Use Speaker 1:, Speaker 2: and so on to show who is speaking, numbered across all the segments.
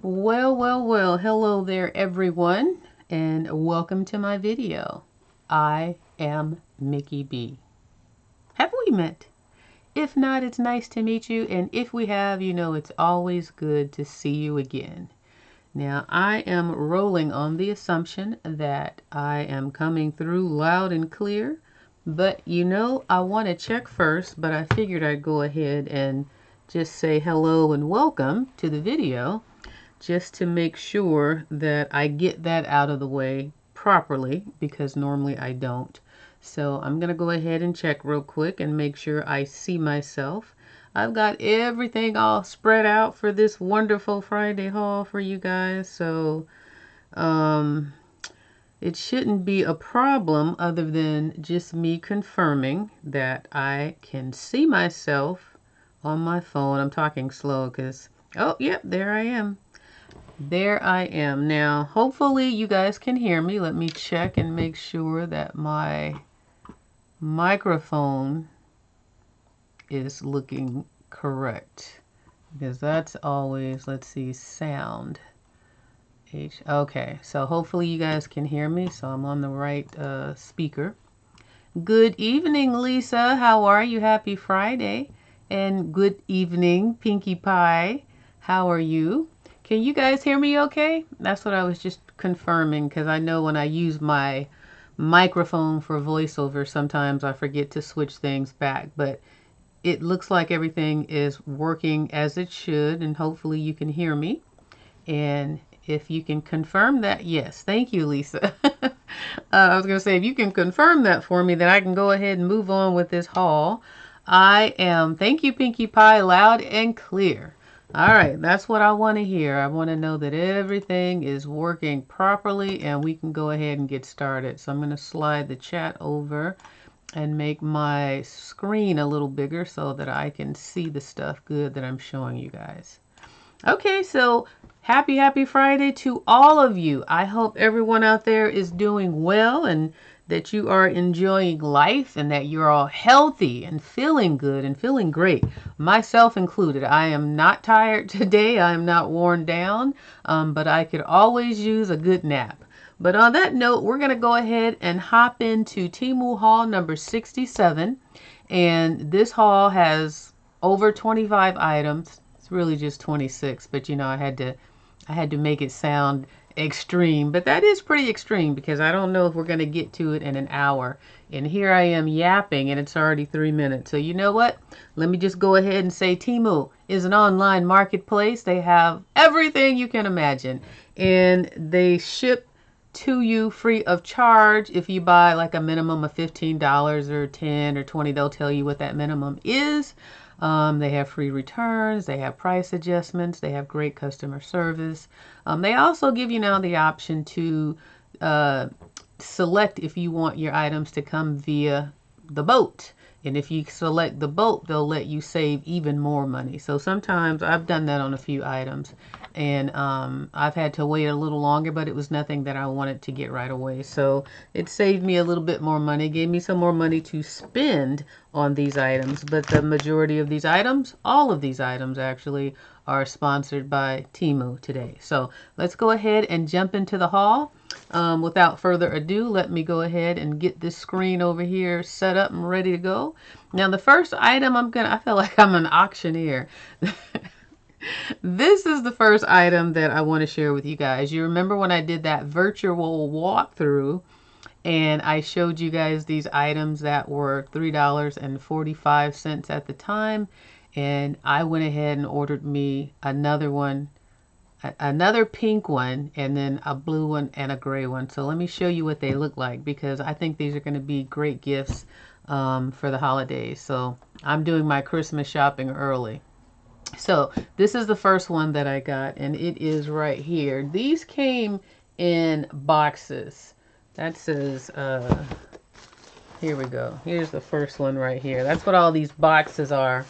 Speaker 1: Well, hello there everyone, and welcome to my video. I am Mickey B. Have we met? If not, it's nice to meet you, and if we have, you know it's always good to see you again. Now, I am rolling on the assumption that I am coming through loud and clear, but you know, I want to check first, but I figured I'd go ahead and just say hello and welcome to the video, just to make sure that I get that out of the way properly, because normally I don't. So I'm going to go ahead and check real quick and make sure I see myself. I've got everything all spread out for this wonderful Friday haul for you guys. So it shouldn't be a problem other than just me confirming that I can see myself on my phone. I'm talking slow because, oh, yep, there I am. There I am. Now, hopefully you guys can hear me. Let me check and make sure that my microphone is looking correct, because that's always, let's see, sound. Okay, so hopefully you guys can hear me. So I'm on the right speaker. Good evening, Lisa. How are you? Happy Friday. And good evening, Pinkie Pie. How are you? Can you guys hear me okay? That's what I was just confirming, because I know when I use my microphone for voiceover, sometimes I forget to switch things back, but it looks like everything is working as it should, and hopefully you can hear me. And if you can confirm that, yes, thank you, Lisa. I was going to say, if you can confirm that for me, then I can go ahead and move on with this haul. Thank you, Pinkie Pie, loud and clear. All right, that's what I want to hear. I want to know that everything is working properly and we can go ahead and get started. So I'm going to slide the chat over and make my screen a little bigger so that I can see the stuff good that I'm showing you guys. Okay, so happy Friday to all of you. I hope everyone out there is doing well and that you are enjoying life and that you're all healthy and feeling good and feeling great, myself included. I am not tired today. I am not worn down, but I could always use a good nap. But on that note, we're going to go ahead and hop into TEMU haul number 67. And this haul has over 25 items. It's really just 26, but you know, I had to make it sound extreme, but that is pretty extreme because I don't know if we're going to get to it in an hour. And here I am yapping and it's already 3 minutes. So you know what? Let me just go ahead and say TEMU is an online marketplace. They have everything you can imagine, and they ship to you free of charge. If you buy like a minimum of $15 or $10 or $20, they'll tell you what that minimum is. They have free returns, they have price adjustments, they have great customer service. They also give you now the option to select if you want your items to come via the boat. And if you select the boat, they'll let you save even more money. So sometimes I've done that on a few items, and I've had to wait a little longer, but it was nothing that I wanted to get right away. So it saved me a little bit more money, gave me some more money to spend on these items. But the majority of these items, all of these items actually, are sponsored by TEMU today. So let's go ahead and jump into the haul. Without further ado, let me go ahead and get this screen over here set up and ready to go. Now the first item I feel like I'm an auctioneer. This is the first item that I want to share with you guys. You remember when I did that virtual walkthrough and I showed you guys these items that were $3.45 at the time, and I went ahead and ordered me another one, another pink one, and then a blue one and a gray one. So let me show you what they look like, because I think these are going to be great gifts for the holidays. So I'm doing my Christmas shopping early. So this is the first one that I got, and it is right here. These came in boxes. That says, here we go. Here's the first one right here. That's what all these boxes are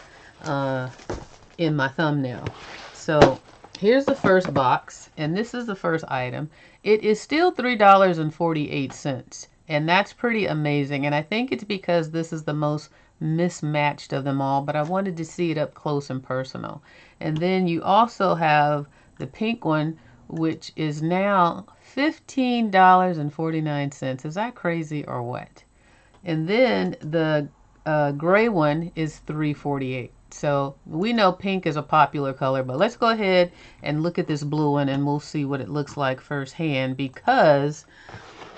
Speaker 1: in my thumbnail. So here's the first box, and this is the first item. It is still $3.48, and that's pretty amazing. And I think it's because this is the most mismatched of them all, but I wanted to see it up close and personal. And then you also have the pink one, which is now $15.49. Is that crazy or what? And then the gray one is $3.48. So we know pink is a popular color, but let's go ahead and look at this blue one and we'll see what it looks like firsthand, because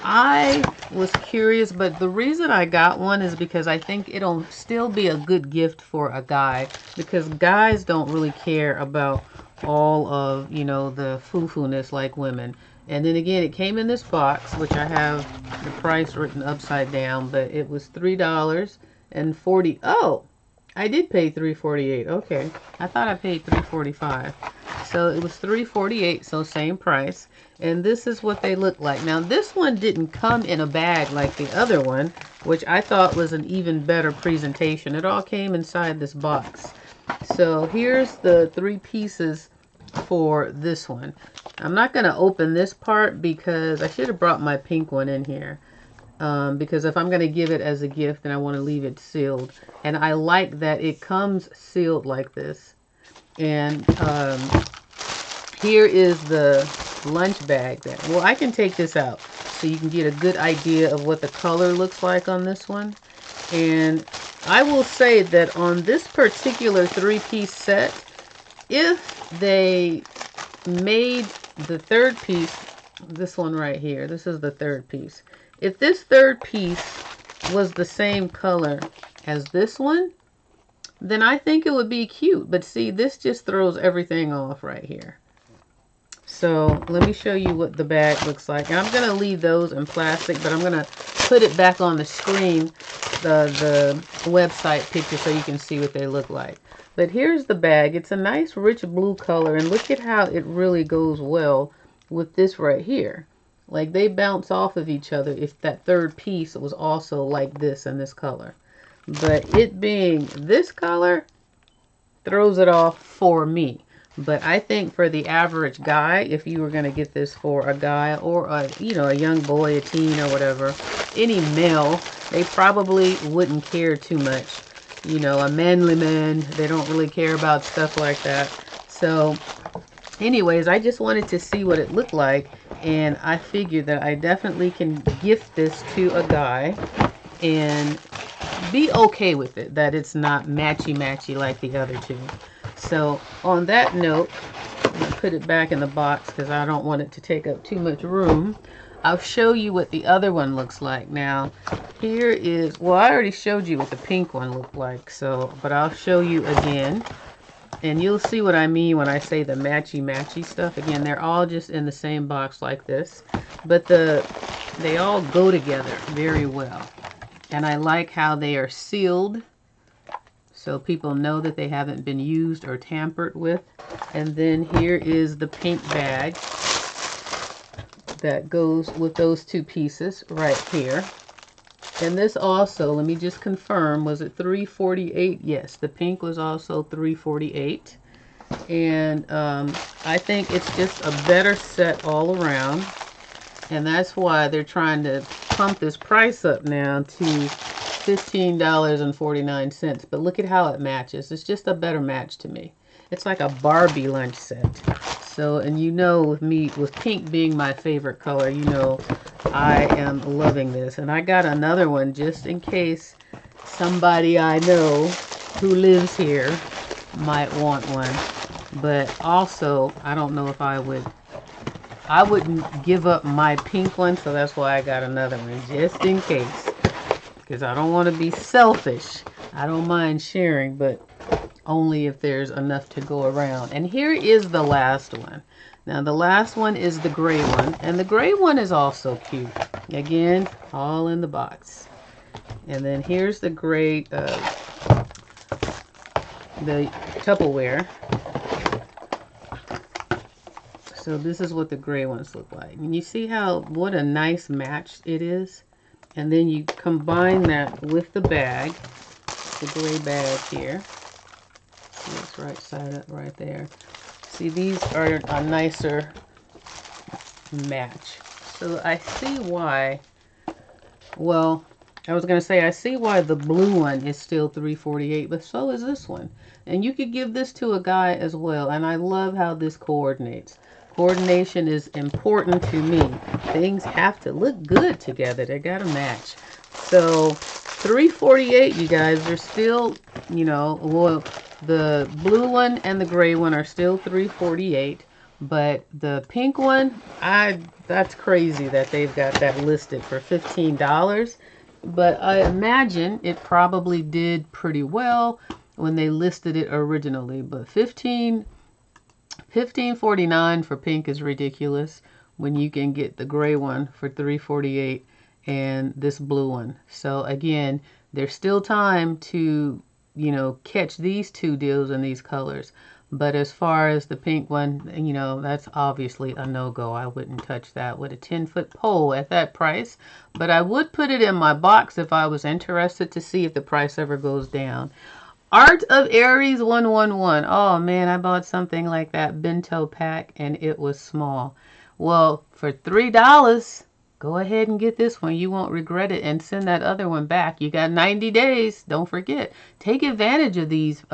Speaker 1: I was curious, but the reason I got one is because I think it'll still be a good gift for a guy, because guys don't really care about all of, you know, the foo-foo-ness like women. And then again, it came in this box, which I have the price written upside down, but it was $3.40. Oh, I did pay $3.48. Okay, I thought I paid $3.45. So it was $3.48, so same price. And this is what they look like. Now this one didn't come in a bag like the other one, which I thought was an even better presentation. It all came inside this box. So here's the 3 pieces for this one. I'm not going to open this part because I should have brought my pink one in here. Because if I'm going to give it as a gift, then I want to leave it sealed. And I like that it comes sealed like this. And here is the lunch bag. Well, I can take this out so you can get a good idea of what the color looks like on this one. And I will say that on this particular 3-piece set, if they made the 3rd piece, this one right here, this is the 3rd piece. If this 3rd piece was the same color as this one, then I think it would be cute. But see, this just throws everything off right here. So let me show you what the bag looks like. And I'm going to leave those in plastic, but I'm going to put it back on the screen, the website picture, so you can see what they look like. But here's the bag. It's a nice rich blue color, and look at how it really goes well with this right here. Like, they bounce off of each other if that 3rd piece was also like this in this color. But it being this color throws it off for me. But I think for the average guy, if you were going to get this for a guy or a, you know, a young boy, a teen or whatever, any male, they probably wouldn't care too much. You know, a manly man, they don't really care about stuff like that. So anyways, I just wanted to see what it looked like, and I figured that I definitely can gift this to a guy and be okay with it, that it's not matchy-matchy like the other two. So on that note, I'm going to put it back in the box because I don't want it to take up too much room. I'll show you what the other one looks like. Now, here is, well, I already showed you what the pink one looked like, so, but I'll show you again. And you'll see what I mean when I say the matchy-matchy stuff. Again, they're all just in the same box like this, but they all go together very well. And I like how they are sealed, so people know that they haven't been used or tampered with. And then here is the pink bag that goes with those 2 pieces right here. And this also, let me just confirm, was it $3.48? Yes, the pink was also $3.48. And I think it's just a better set all around. And that's why they're trying to pump this price up now to $15.49. But look at how it matches. It's just a better match to me. It's like a Barbie lunch set. So, and you know, with me, with pink being my favorite color, you know, I am loving this. And I got another one just in case somebody I know who lives here might want one. But also, I don't know if I wouldn't give up my pink one, so that's why I got another one, just in case. Because I don't want to be selfish. I don't mind sharing, but only if there's enough to go around. And here is the last one. Now the last one is the gray one, and the gray one is also cute. Again, all in the box. And then here's the gray, the Tupperware. So this is what the gray ones look like. And you see what a nice match it is? And then you combine that with the bag, the gray bag here. See, it's right side up right there. See, these are a nicer match. So I see why, well, I was going to say, I see why the blue one is still $3.48, but so is this one. And you could give this to a guy as well. And I love how this coordinates. Coordination is important to me. Things have to look good together. They got to match. So $3.48, you guys, they're still, you know, well, the blue one and the gray one are still $3.48. But the pink one, that's crazy that they've got that listed for $15. But I imagine it probably did pretty well when they listed it originally. But $15.49 for pink is ridiculous when you can get the gray one for $3.48 and this blue one. So again, there's still time to, you know, catch these two deals in these colors. But as far as the pink one, you know, that's obviously a no-go. I wouldn't touch that with a 10-foot pole at that price. But I would put it in my box if I was interested to see if the price ever goes down. Art of Aries 111. Oh man, I bought something like that bento pack and it was small. Well, for $3, go ahead and get this one. You won't regret it, and send that other one back. You got 90 days. Don't forget. Take advantage of these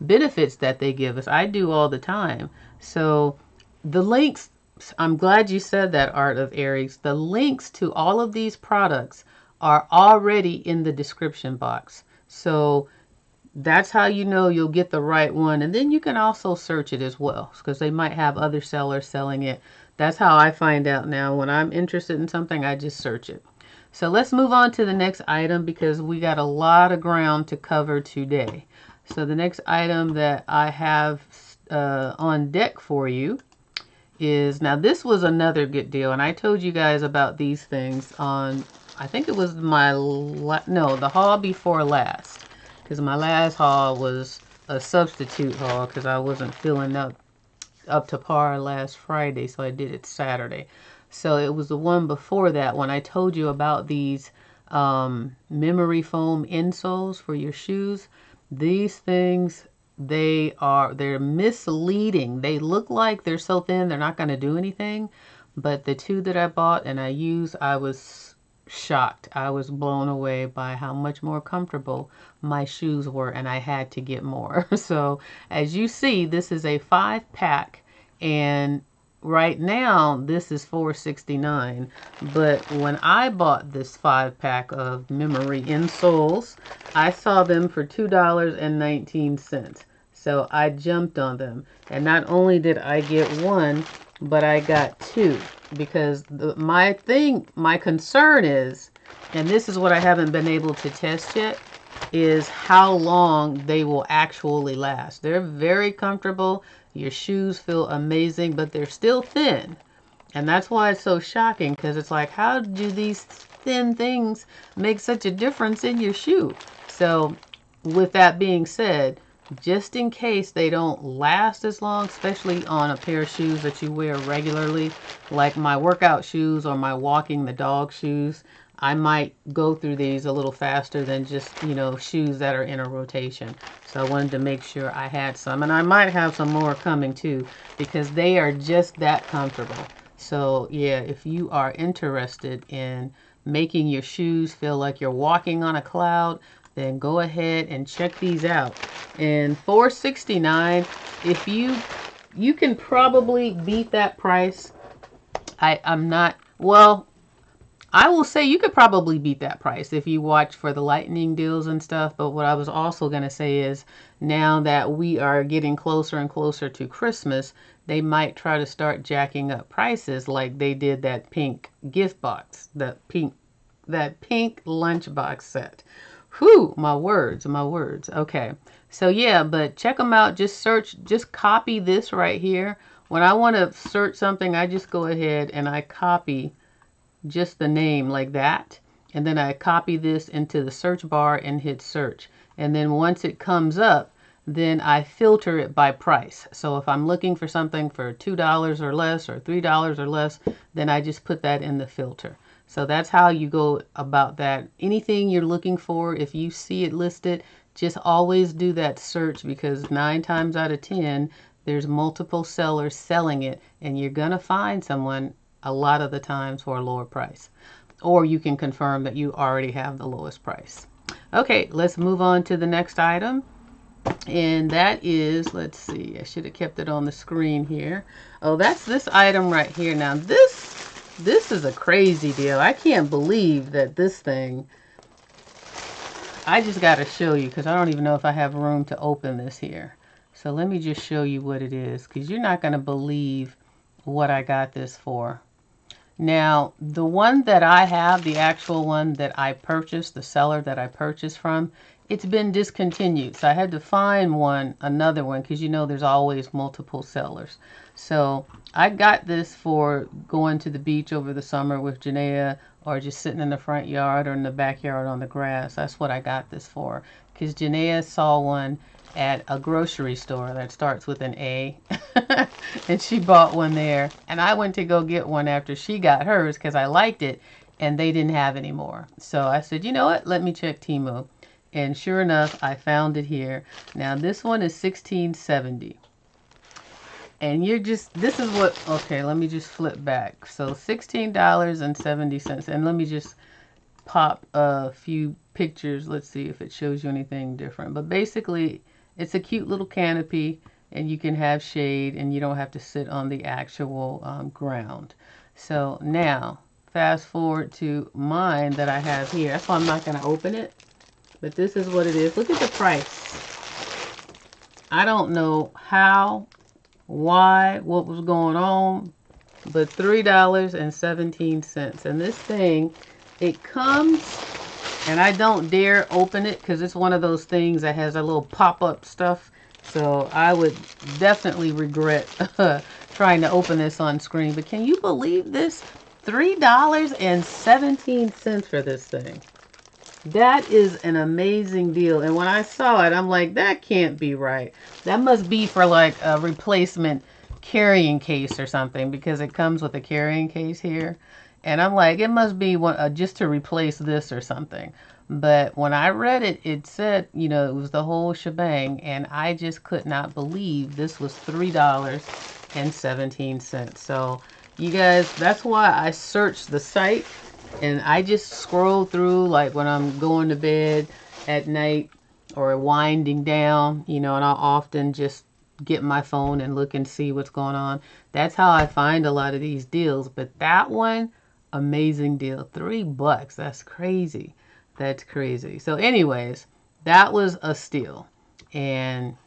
Speaker 1: benefits that they give us. I do all the time. So the links, I'm glad you said that, Art of Aries. The links to all of these products are already in the description box. So that's how you know you'll get the right one. And then you can also search it as well, because they might have other sellers selling it. That's how I find out now. When I'm interested in something, I just search it. So let's move on to the next item, because we got a lot of ground to cover today. So the next item that I have on deck for you is, now this was another good deal, and I told you guys about these things on, I think it was the haul before last, because my last haul was a substitute haul because I wasn't feeling up to par last Friday, so I did it Saturday. So it was the one before that when I told you about these memory foam insoles for your shoes. These things, they're misleading. They look like they're so thin they're not going to do anything, but the two that I bought and I used, I was shocked. I was blown away by how much more comfortable my shoes were, and I had to get more. So as you see, this is a 5-pack, and right now this is $4.69, but when I bought this 5-pack of memory insoles, I saw them for $2.19. So I jumped on them, and not only did I get one, but I got two, because my concern is, and this is what I haven't been able to test yet, is how long they will actually last. They're very comfortable. Your shoes feel amazing, but they're still thin. And that's why it's so shocking, because it's like, how do these thin things make such a difference in your shoe? So with that being said, just in case they don't last as long, especially on a pair of shoes that you wear regularly, like my workout shoes or my walking the dog shoes, I might go through these a little faster than just, you know, shoes that are in a rotation. So I wanted to make sure I had some, and I might have some more coming too, because they are just that comfortable. So yeah, if you are interested in making your shoes feel like you're walking on a cloud, then go ahead and check these out. And $4.69, if you can probably beat that price. I'm not, well, I will say you could probably beat that price if you watch for the lightning deals and stuff. But what I was also going to say is, now that we are getting closer and closer to Christmas, they might try to start jacking up prices like they did that pink gift box, that pink lunchbox set. Whew, my words. Okay. So yeah, but check them out. Just copy this right here. When I want to search something, I just go ahead and I copy just the name like that, and then I copy this into the search bar and hit search, and then once it comes up, then I filter it by price. So if I'm looking for something for $2 or less or $3 or less, then I just put that in the filter. So that's how you go about that. Anything you're looking for, if you see it listed, just always do that search, because 9 times out of 10 there's multiple sellers selling it, and you're gonna find someone a lot of the times for a lower price. or you can confirm that you already have the lowest price. Okay, let's move on to the next item. And that is, let's see, I should have kept it on the screen here. Oh, that's this item right here. Now this is a crazy deal. I can't believe that this thing, I just got to show you because I don't even know if I have room to open this here. So let me just show you what it is, because you're not going to believe what I got this for. Now, the one that I have, the actual one that I purchased, the seller that I purchased from, it's been discontinued. So I had to find another one, because you know there's always multiple sellers. So I got this for going to the beach over the summer with Janaea, or just sitting in the front yard or in the backyard on the grass. That's what I got this for, because Janaea saw one at a grocery store that starts with an A and she bought one there, and I went to go get one after she got hers because I liked it, and they didn't have any more. So I said, you know what, let me check TEMU, and sure enough I found it here. Now this one is $16.70, and this is what, okay, let me just flip back. So $16.70, and let me just pop a few pictures. Let's see if it shows you anything different. But basically it's a cute little canopy, and you can have shade, and you don't have to sit on the actual ground. So now fast forward to mine that I have here. That's why I'm not going to open it, but this is what it is. Look at the price. I don't know how, why, what was going on, but $3.17. And this thing, it comes, and I don't dare open it because it's one of those things that has a little pop-up stuff. So I would definitely regret trying to open this on screen. But can you believe this? $3.17 for this thing. That is an amazing deal. And when I saw it, I'm like, that can't be right. That must be for like a replacement carrying case or something, because it comes with a carrying case here. And I'm like, it must be one, just to replace this or something. But when I read it, it said, you know, it was the whole shebang. And I just could not believe this was $3.17. So you guys, that's why I searched the site. And I just scroll through, like when I'm going to bed at night or winding down, you know, and I'll often just get my phone and look and see what's going on. That's how I find a lot of these deals. But that one, amazing deal. $3. That's crazy. That's crazy. So anyways, that was a steal. And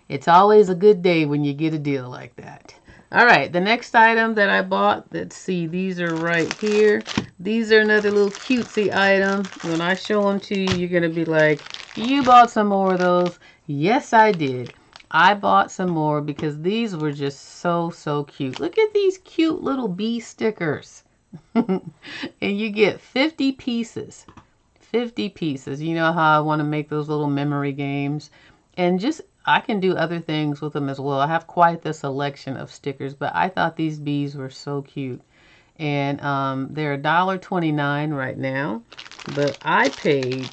Speaker 1: it's always a good day when you get a deal like that. All right, the next item that I bought, let's see, these are right here. These are another little cutesy item. When I show them to you, you're going to be like, you bought some more of those? Yes, I did. I bought some more because these were just so, so cute. Look at these cute little bee stickers. And you get 50 pieces. 50 pieces. You know how I want to make those little memory games. And just, I can do other things with them as well. I have quite the selection of stickers, but I thought these bees were so cute. And they're $1.29 right now. But I paid,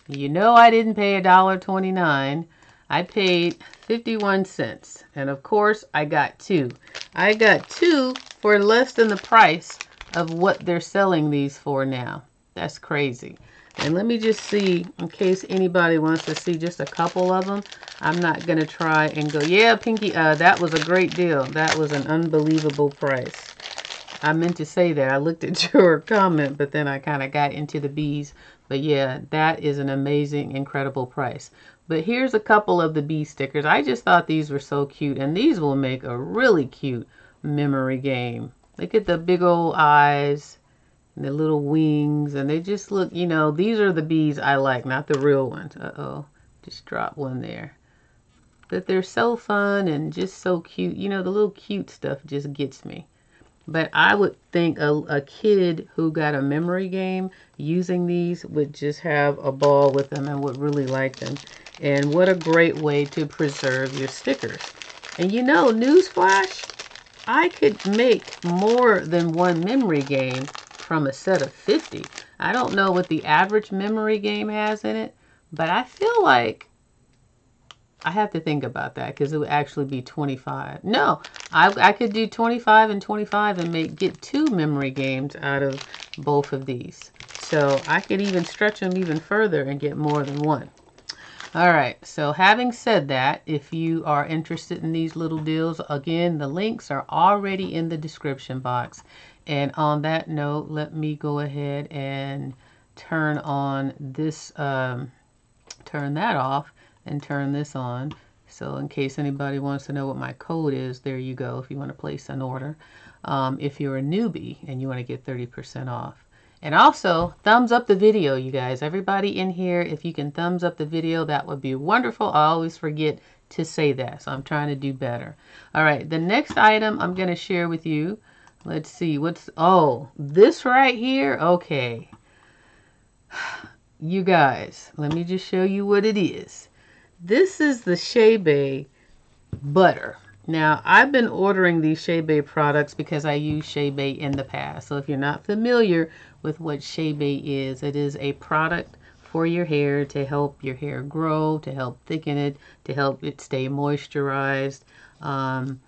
Speaker 1: you know, I didn't pay $1.29. I paid 51 cents. And of course, I got two. I got two for less than the price of what they're selling these for now. That's crazy. And let me just see, in case anybody wants to see just a couple of them. I'm not going to try and go, yeah, Pinky, that was a great deal. That was an unbelievable price. I meant to say that. I looked at your comment, but then I kind of got into the bees. But yeah, that is an amazing, incredible price. But here's a couple of the bee stickers. I just thought these were so cute. And these will make a really cute memory game. Look at the big old eyes. And the little wings, and they just look, you know, these are the bees I like, not the real ones. Uh-oh, just dropped one there. But they're so fun and just so cute. You know, the little cute stuff just gets me. But I would think a kid who got a memory game using these would just have a ball with them and would really like them. And what a great way to preserve your stickers. And you know, newsflash, I could make more than one memory game from a set of 50. I don't know what the average memory game has in it, but I feel like I have to think about that because it would actually be 25. No, I could do 25 and 25 and get two memory games out of both of these. So I could even stretch them even further and get more than one. All right, so having said that, if you are interested in these little deals, again, the links are already in the description box. And on that note, let me go ahead and turn on this, turn that off and turn this on. So in case anybody wants to know what my code is, there you go if you want to place an order. If you're a newbie and you want to get 30% off. And also, thumbs up the video, you guys. Everybody in here, if you can thumbs up the video, that would be wonderful. I always forget to say that, so I'm trying to do better. All right, the next item I'm going to share with you. Let's see, oh, this right here? Okay. You guys, let me just show you what it is. This is the Shea butter. Now, I've been ordering these Shea products because I used Shea in the past. So if you're not familiar with what Shea is, it is a product for your hair to help your hair grow, to help thicken it, to help it stay moisturized. And,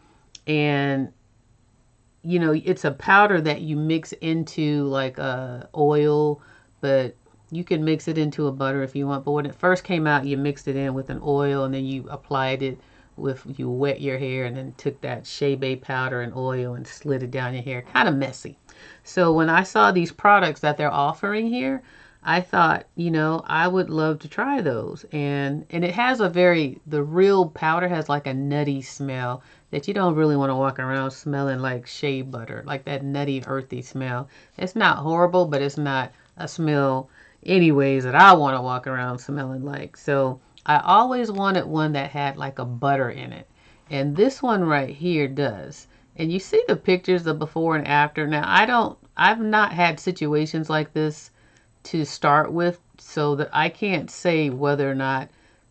Speaker 1: you know, it's a powder that you mix into like a oil, but you can mix it into a butter if you want. But when it first came out, you mixed it in with an oil and then you applied it you wet your hair and then took that Shea powder and oil and slid it down your hair. Kind of messy. So when I saw these products that they're offering here, I thought, you know, I would love to try those. And it has the real powder has like a nutty smell that you don't really want to walk around smelling like shea butter, like that nutty, earthy smell. It's not horrible, but it's not a smell anyways that I want to walk around smelling like. So I always wanted one that had like a butter in it. And this one right here does. And you see the pictures of before and after. Now, I've not had situations like this to start with, so that I can't say whether or not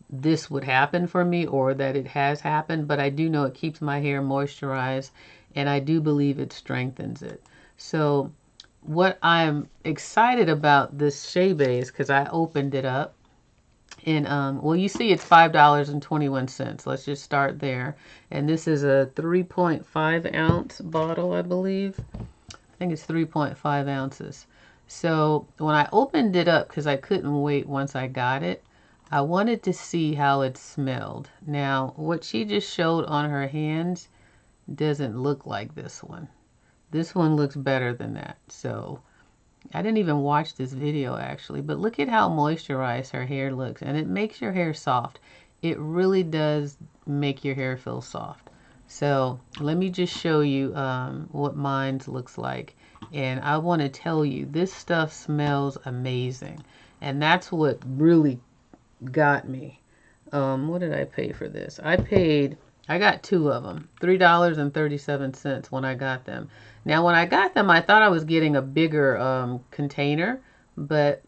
Speaker 1: this would happen for me or that it has happened, but I do know it keeps my hair moisturized and I do believe it strengthens it. So what I'm excited about this Shea is because I opened it up. And, well, you see it's $5.21. Let's just start there. And this is a 3.5 ounce bottle, I believe. I think it's 3.5 ounces. So when I opened it up, because I couldn't wait once I got it, I wanted to see how it smelled. Now, what she just showed on her hands doesn't look like this one. This one looks better than that. So I didn't even watch this video actually, but look at how moisturized her hair looks, and it makes your hair soft. It really does make your hair feel soft. So let me just show you what mine looks like. And I want to tell you, this stuff smells amazing. And that's what really got me. What did I pay for this? I got two of them, $3.37 when I got them. Now, when I got them, I thought I was getting a bigger container, but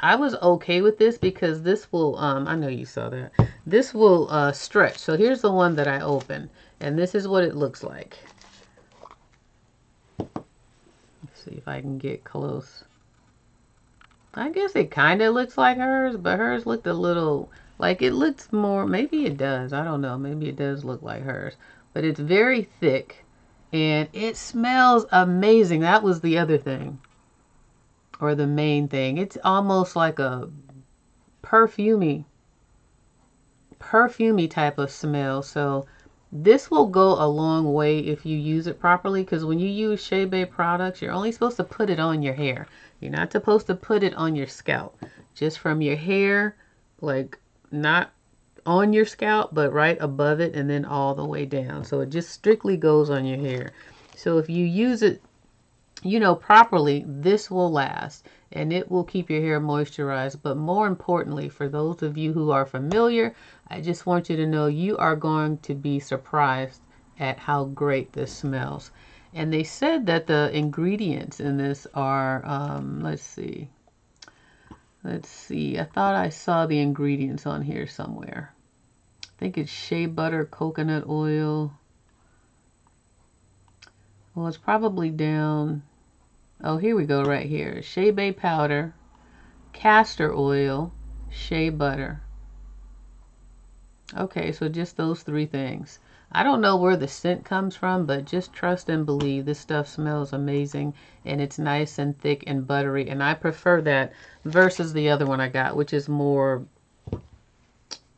Speaker 1: I was okay with this because this will, I know you saw that, this will stretch. So here's the one that I opened, and this is what it looks like. Let's see if I can get close. I guess it kind of looks like hers, but hers looked a little... like it looks more, maybe it does, I don't know, maybe it does look like hers, but it's very thick and it smells amazing. That was the other thing, or the main thing. It's almost like a perfumey type of smell. So this will go a long way if you use it properly, because when you use Shea products, you're only supposed to put it on your hair. You're not supposed to put it on your scalp. Just from your hair, like not on your scalp, but right above it and then all the way down. So it just strictly goes on your hair. So if you use it, you know, properly, this will last and it will keep your hair moisturized. But more importantly, for those of you who are familiar, I just want you to know you are going to be surprised at how great this smells. And they said that the ingredients in this are, let's see. I thought I saw the ingredients on here somewhere. I think it's shea butter, coconut oil. Well, it's probably down. Oh, here we go right here. Shea powder, castor oil, shea butter. Okay, so just those three things. I don't know where the scent comes from, but just trust and believe. This stuff smells amazing, and it's nice and thick and buttery, and I prefer that versus the other one I got, which is more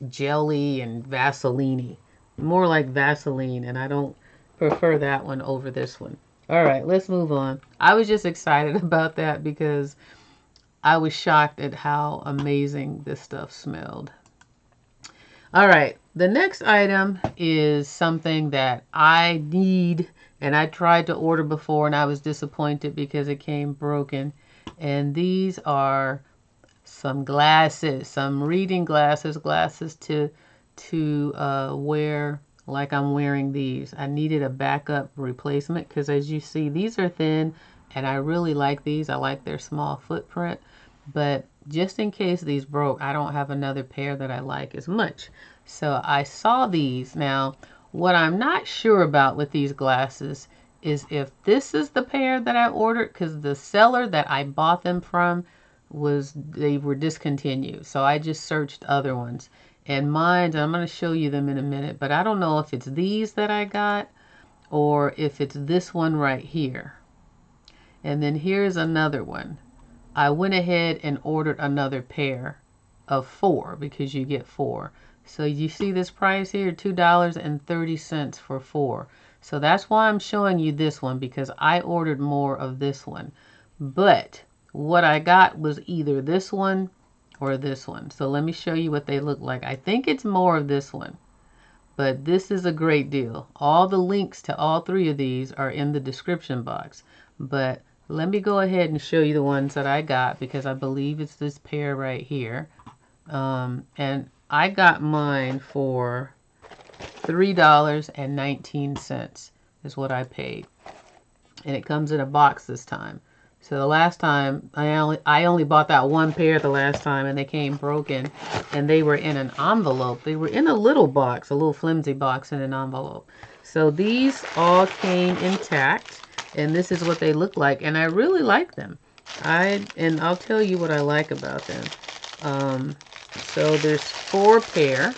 Speaker 1: jelly and Vaseline-y. More like Vaseline, and I don't prefer that one over this one. All right, let's move on. I was just excited about that because I was shocked at how amazing this stuff smelled. All right, the next item is something that I need, and I tried to order before and I was disappointed because it came broken. And these are some glasses, some reading glasses, glasses to wear like I'm wearing these. I needed a backup replacement because as you see, these are thin and I really like these. I like their small footprint, but just in case these broke, I don't have another pair that I like as much. So I saw these. Now, what I'm not sure about with these glasses is if this is the pair that I ordered, because the seller that I bought them from they were discontinued. So I just searched other ones. And mine, I'm going to show you them in a minute, but I don't know if it's these that I got or if it's this one right here. And then here's another one. I went ahead and ordered another pair of 4 because you get 4. So you see this price here, $2.30 for 4. So that's why I'm showing you this one, because I ordered more of this one. But what I got was either this one or this one. So let me show you what they look like. I think it's more of this one, but this is a great deal. All the links to all 3 of these are in the description box. But let me go ahead and show you the ones that I got, because I believe it's this pair right here. And I got mine for $3.19 is what I paid. And it comes in a box this time. So the last time, I only bought that one pair the last time, and they came broken, and they were in an envelope. They were in a little box, a little flimsy box in an envelope. So these all came intact, and this is what they look like, and I really like them. And I'll tell you what I like about them. So there's 4 pair.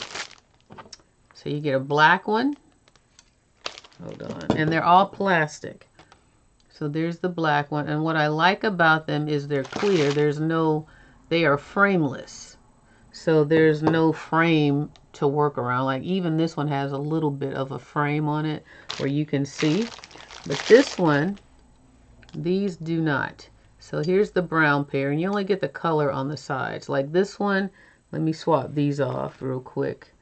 Speaker 1: So you get a black one. Hold on. And they're all plastic. So there's the black one. And what I like about them is they're clear. They are frameless. So there's no frame to work around. Like even this one has a little bit of a frame on it where you can see. But this one, these do not. So here's the brown pair, and you only get the color on the sides. Like this one, let me swap these off real quick.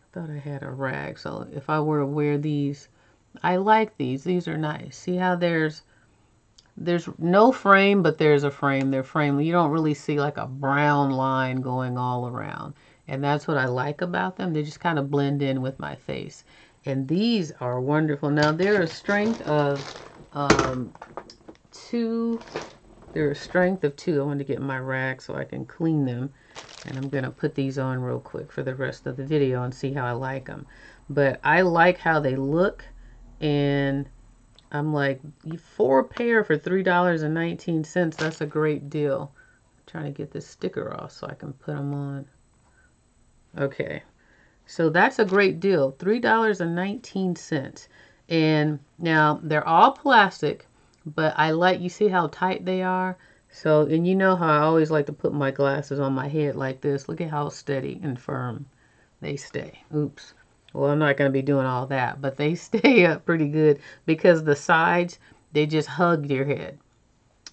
Speaker 1: I thought I had a rag, so if I were to wear these, I like these. These are nice. See how there's no frame, but there's a frame. They're frameless. You don't really see like a brown line going all around. And that's what I like about them. They just kind of blend in with my face. And these are wonderful. Now they're a strength of 2. They're a strength of 2. I want to get my rag so I can clean them. And I'm going to put these on real quick for the rest of the video and see how I like them. But I like how they look. And I'm like, 4 pair for $3.19. That's a great deal. I'm trying to get this sticker off so I can put them on. Okay. So that's a great deal. $3.19. And now they're all plastic, but I like, you see how tight they are? So, and you know how I always like to put my glasses on my head like this. Look at how steady and firm they stay. Oops. Well, I'm not going to be doing all that, but they stay up pretty good because the sides, they just hug your head.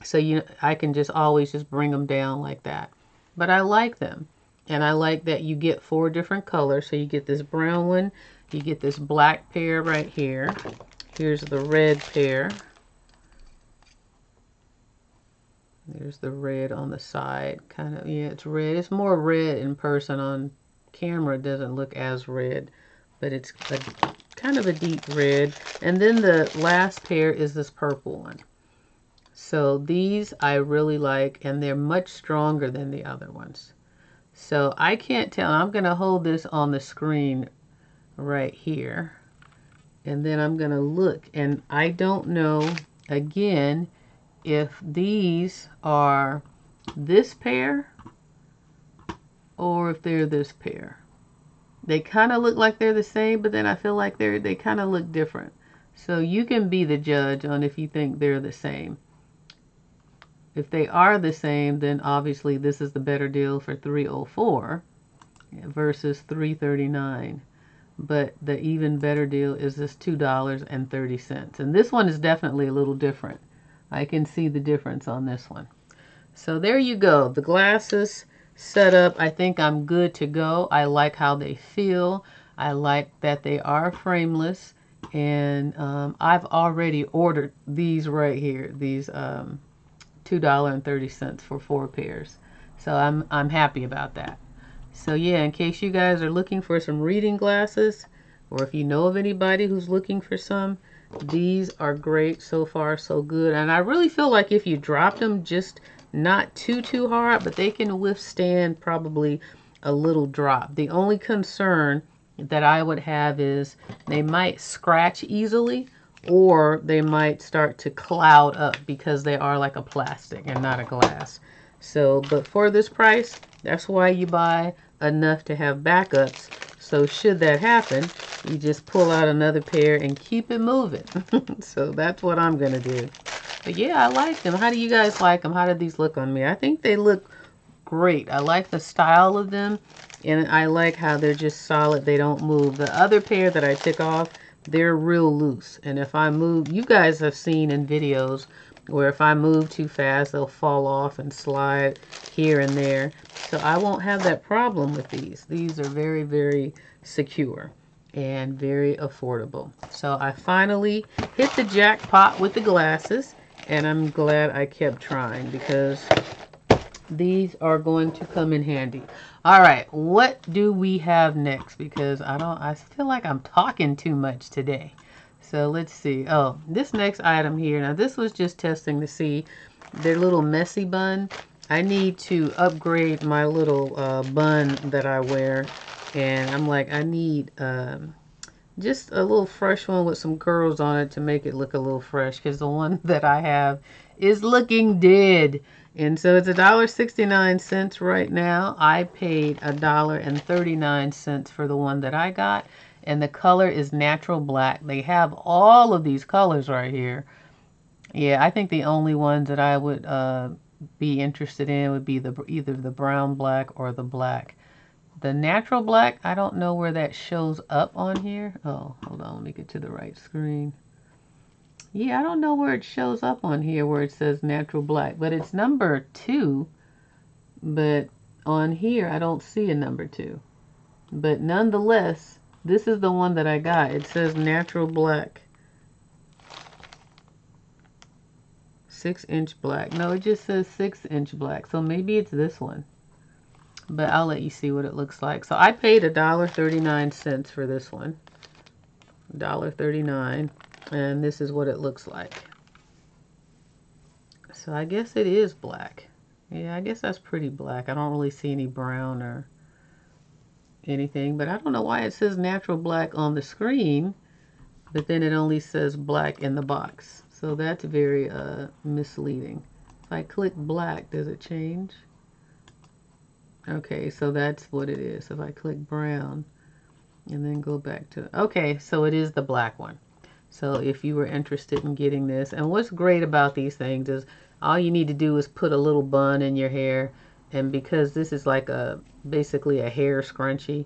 Speaker 1: So I can just always just bring them down like that. But I like them. And I like that you get 4 different colors. So you get this brown one, you get this black pair right here. Here's the red pair. There's the red on the side. Kind of, yeah, it's red. It's more red in person. On camera, it doesn't look as red, but it's kind of a deep red. And then the last pair is this purple one. So these I really like, and they're much stronger than the other ones. So I can't tell. I'm going to hold this on the screen right here. And then I'm going to look. And I don't know, again, if these are this pair or if they're this pair. They kind of look like they're the same, but then I feel like they kind of look different. So you can be the judge on if you think they're the same. If they are the same, then obviously this is the better deal for $304 versus $339. But the even better deal is this $2.30. And this one is definitely a little different. I can see the difference on this one. So there you go. The glasses set up. I think I'm good to go. I like how they feel. I like that they are frameless. And I've already ordered these right here. These $2.30 for 4 pairs. So I'm happy about that. So yeah, in case you guys are looking for some reading glasses, or if you know of anybody who's looking for some, these are great. So far so good. And I really feel like if you drop them, just not too hard, but they can withstand probably a little drop. The only concern that I would have is they might scratch easily, or they might start to cloud up because they are like a plastic and not a glass. So, but for this price, that's why you buy enough to have backups. So should that happen, you just pull out another pair and keep it moving. So that's what I'm gonna do. But yeah, I like them. How do you guys like them? How do these look on me? I think they look great. I like the style of them, and I like how they're just solid. They don't move. The other pair that I took off, they're real loose. And if I move, you guys have seen in videos where if I move too fast, they'll fall off and slide here and there. So I won't have that problem with these. These are very, very secure and very affordable. So I finally hit the jackpot with the glasses, and I'm glad I kept trying because these are going to come in handy. All right, what do we have next? Because I feel like I'm talking too much today. So let's see. Oh, this next item here. Now this was just testing to see their little messy bun. I need to upgrade my little bun that I wear. And I'm like, I need just a little fresh one with some curls on it to make it look a little fresh. Because the one that I have is looking dead. And so it's $1.69 right now. I paid $1.39 for the one that I got. And the color is natural black. They have all of these colors right here. Yeah, I think the only ones that I would be interested in would be either the brown black or the black. The natural black, I don't know where that shows up on here. Oh, hold on, let me get to the right screen. Yeah, I don't know where it shows up on here where it says natural black, but it's number 2. But on here, I don't see a number 2. But nonetheless, this is the one that I got. It says natural black. 6-inch black. No, it just says 6-inch black. So maybe it's this one. But I'll let you see what it looks like. So I paid $1.39 for this one. $1.39. And this is what it looks like. So I guess it is black. Yeah, I guess that's pretty black. I don't really see any brown or anything, but I don't know why it says natural black on the screen, but then it only says black in the box. So that's very misleading. If I click black, does it change? Okay, so that's what it is. If I click brown and then go back to, okay, so it is the black one. So if you were interested in getting this, and what's great about these things is all you need to do is put a little bun in your hair, and because this is like basically a hair scrunchie,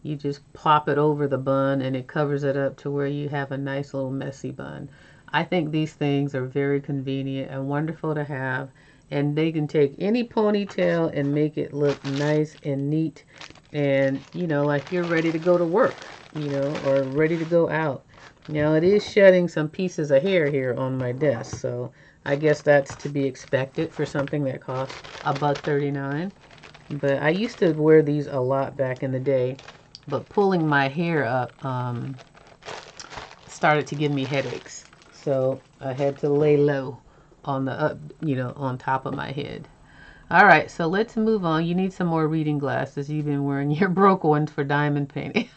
Speaker 1: you just plop it over the bun and it covers it up to where you have a nice little messy bun. I think these things are very convenient and wonderful to have, and they can take any ponytail and make it look nice and neat, and you know, like you're ready to go to work, you know, or ready to go out. Now it is shedding some pieces of hair here on my desk, so I guess that's to be expected for something that costs $1.39. But I used to wear these a lot back in the day, but pulling my hair up started to give me headaches, so I had to lay low on the on top of my head. All right, so let's move on. You need some more reading glasses. You've been wearing your broke ones for diamond painting.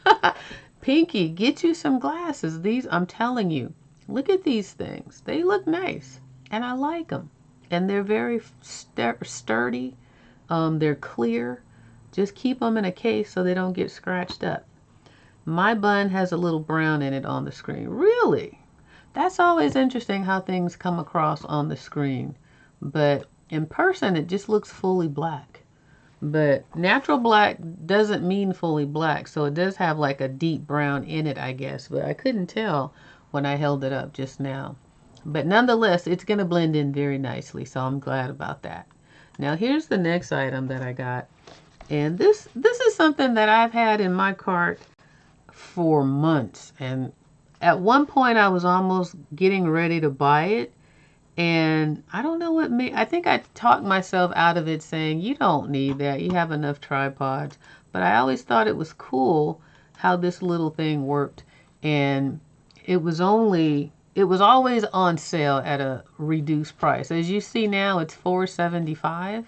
Speaker 1: Pinky, get you some glasses. These, I'm telling you, look at these things. They look nice, and I like them. And they're very sturdy. They're clear. Just keep them in a case so they don't get scratched up. My bun has a little brown in it on the screen. Really? That's always interesting how things come across on the screen. But in person, it just looks fully black. But natural black doesn't mean fully black, so it does have like a deep brown in it, I guess. But I couldn't tell when I held it up just now. But nonetheless, it's going to blend in very nicely, so I'm glad about that. Now here's the next item that I got. And this is something that I've had in my cart for months. And at one point I was almost getting ready to buy it. And I don't know what made, I think I talked myself out of it saying, you don't need that. You have enough tripods. But I always thought it was cool how this little thing worked. And it was always on sale at a reduced price. As you see now, it's $4.75.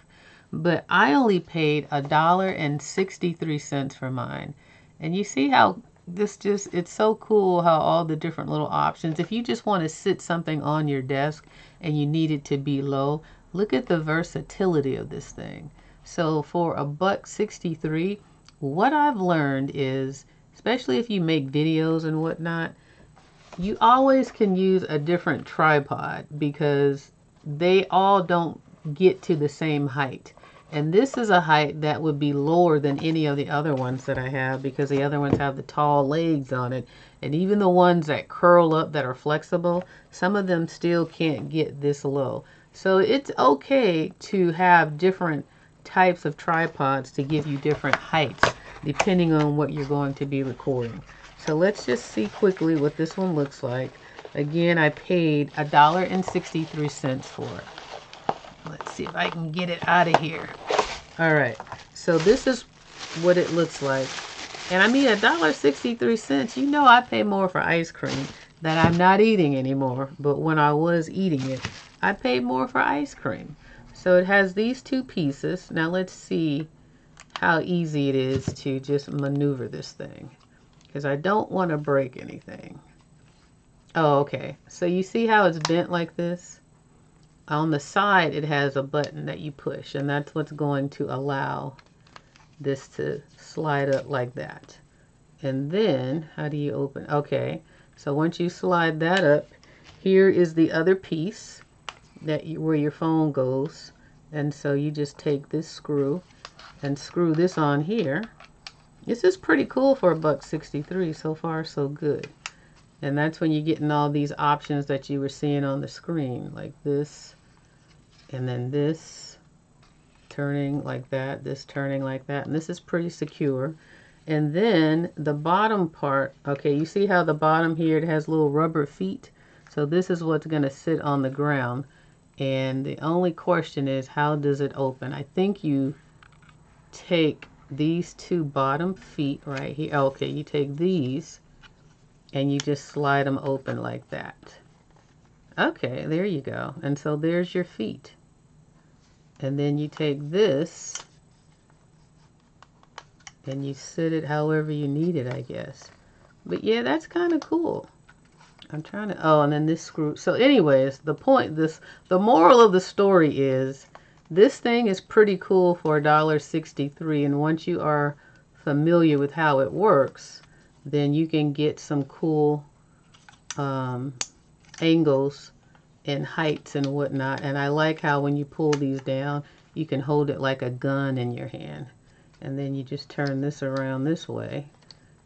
Speaker 1: But I only paid $1.63 for mine. And you see how it's so cool how all the different little options. If you just want to sit something on your desk and you need it to be low, look at the versatility of this thing. So for $1.63, what I've learned is, especially if you make videos and whatnot, you always can use a different tripod because they all don't get to the same height. And this is a height that would be lower than any of the other ones that I have because the other ones have the tall legs on it. And even the ones that curl up that are flexible, some of them still can't get this low. So it's okay to have different types of tripods to give you different heights depending on what you're going to be recording. So let's just see quickly what this one looks like. Again, I paid $1.63 for it. Let's see if I can get it out of here. All right, so this is what it looks like. And I mean, $1.63, you know I pay more for ice cream that I'm not eating anymore. But when I was eating it, I paid more for ice cream. So it has these two pieces. Now let's see how easy it is to just maneuver this thing, because I don't want to break anything. Oh, okay. So you see how it's bent like this? On the side, it has a button that you push, and that's what's going to allow this to slide up like that. And then, how do you open? Okay, so once you slide that up, here is the other piece where your phone goes. And so you just take this screw and screw this on here. This is pretty cool for $1.63. So far, so good. And that's when you're getting all these options that you were seeing on the screen, like this, and then this turning like that, this turning like that. And this is pretty secure. And then the bottom part, okay, you see how the bottom here, it has little rubber feet. So this is what's going to sit on the ground. And the only question is, how does it open? I think you take these two bottom feet right here. Okay, you take these and you just slide them open like that. Okay, there you go. And so there's your feet. And then you take this and you sit it however you need it, I guess. But yeah, that's kind of cool. I'm trying to, oh, and then this screw. So anyways, the moral of the story is this thing is pretty cool for $1.63. And once you are familiar with how it works, then you can get some cool angles and heights and whatnot. And I like how when you pull these down, you can hold it like a gun in your hand. And then you just turn this around this way.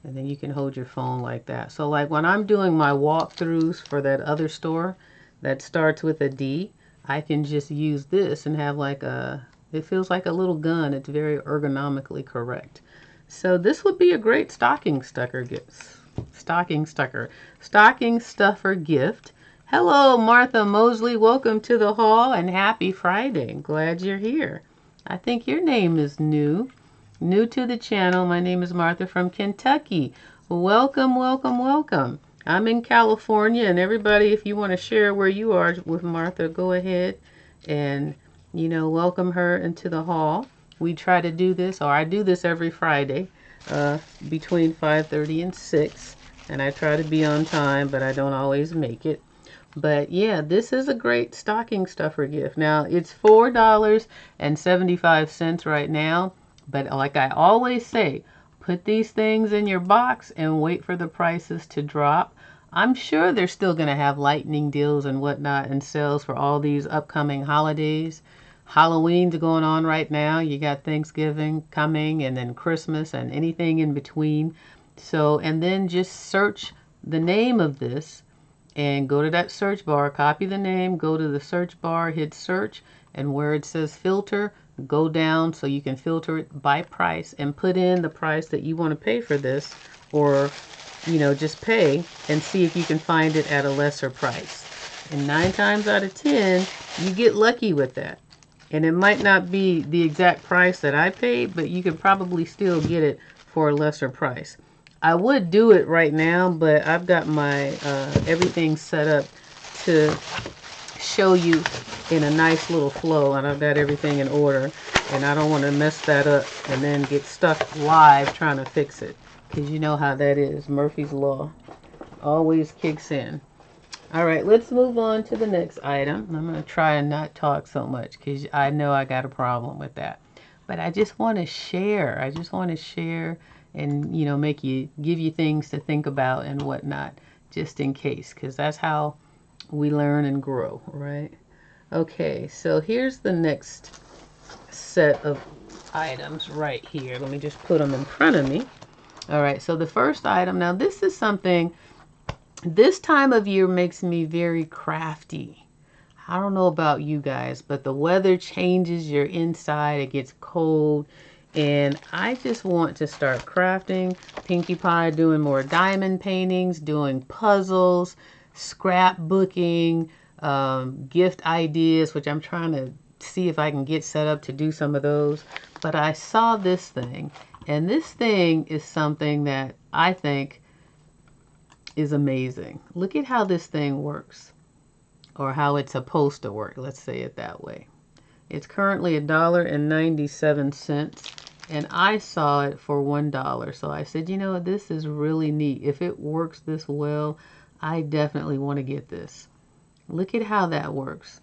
Speaker 1: And then you can hold your phone like that. So like when I'm doing my walkthroughs for that other store that starts with a D, I can just use this and have like it feels like a little gun. It's very ergonomically correct. So this would be a great stocking stuffer gift. Stocking stuffer gift. Hello, Martha Mosley. Welcome to the hall and happy Friday. Glad you're here. I think your name is new to the channel. My name is Martha from Kentucky. Welcome, welcome, welcome. I'm in California, and everybody, if you want to share where you are with Martha, go ahead and, welcome her into the hall. We try to do this, or I do this every Friday between 5:30 and 6, and I try to be on time, but I don't always make it. But yeah, this is a great stocking stuffer gift. Now, it's $4.75 right now, but like I always say, put these things in your box and wait for the prices to drop. I'm sure they're still going to have lightning deals and whatnot and sales for all these upcoming holidays. Halloween's going on right now. You got Thanksgiving coming and then Christmas and anything in between. So, and then just search the name of this and go to that search bar, copy the name, go to the search bar, hit search, and where it says filter, go down so you can filter it by price and put in the price that you want to pay for this, or just pay and see if you can find it at a lesser price. And 9 times out of 10, you get lucky with that. And it might not be the exact price that I paid, but you could probably still get it for a lesser price. I would do it right now, but I've got my everything set up to show you in a nice little flow, and I've got everything in order, and I don't want to mess that up and then get stuck live trying to fix it, because you know how that is. Murphy's Law always kicks in. All right, let's move on to the next item. I'm going to try and not talk so much because I know I got a problem with that. But I just want to share. I just want to share and, give you things to think about and whatnot, just in case, because that's how we learn and grow, right? Okay, so here's the next set of items right here. Let me just put them in front of me. All right, so the first item, now this is something, this time of year makes me very crafty. I don't know about you guys, but the weather changes, you're inside, it gets cold, and I just want to start crafting. Pinkie Pie doing more diamond paintings, doing puzzles, scrapbooking, gift ideas, which I'm trying to see if I can get set up to do some of those. But I saw this thing, and this thing is something that I think is amazing. Look at how this thing works, or how it's supposed to work. Let's say it that way. It's currently $1.97, and I saw it for $1. So I said, this is really neat. If it works this well, I definitely want to get this. Look at how that works.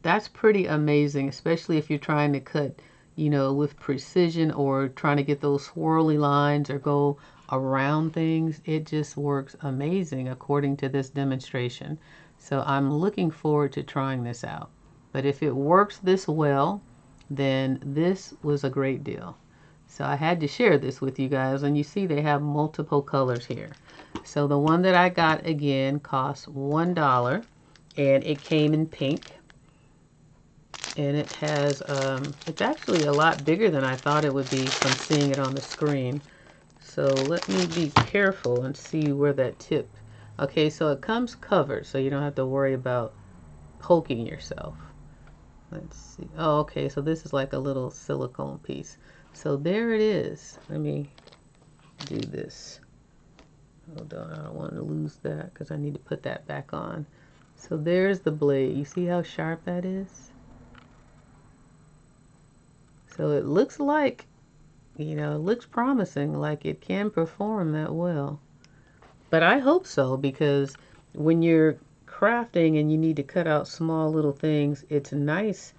Speaker 1: That's pretty amazing, especially if you're trying to cut, with precision, or trying to get those swirly lines or go around things. It just works amazing according to this demonstration. So I'm looking forward to trying this out. But if it works this well, then this was a great deal. So I had to share this with you guys, and you see they have multiple colors here. So the one that I got again cost $1, and it came in pink. And it has, it's actually a lot bigger than I thought it would be from seeing it on the screen. So let me be careful and see where that tip. Okay, so it comes covered, so you don't have to worry about poking yourself. Let's see. Oh, okay, so this is like a little silicone piece. So there it is. Let me do this. Hold on, I don't want to lose that because I need to put that back on. So there's the blade. You see how sharp that is? So it looks like, it looks promising, like it can perform that well. But I hope so, because when you're crafting and you need to cut out small little things, it's nice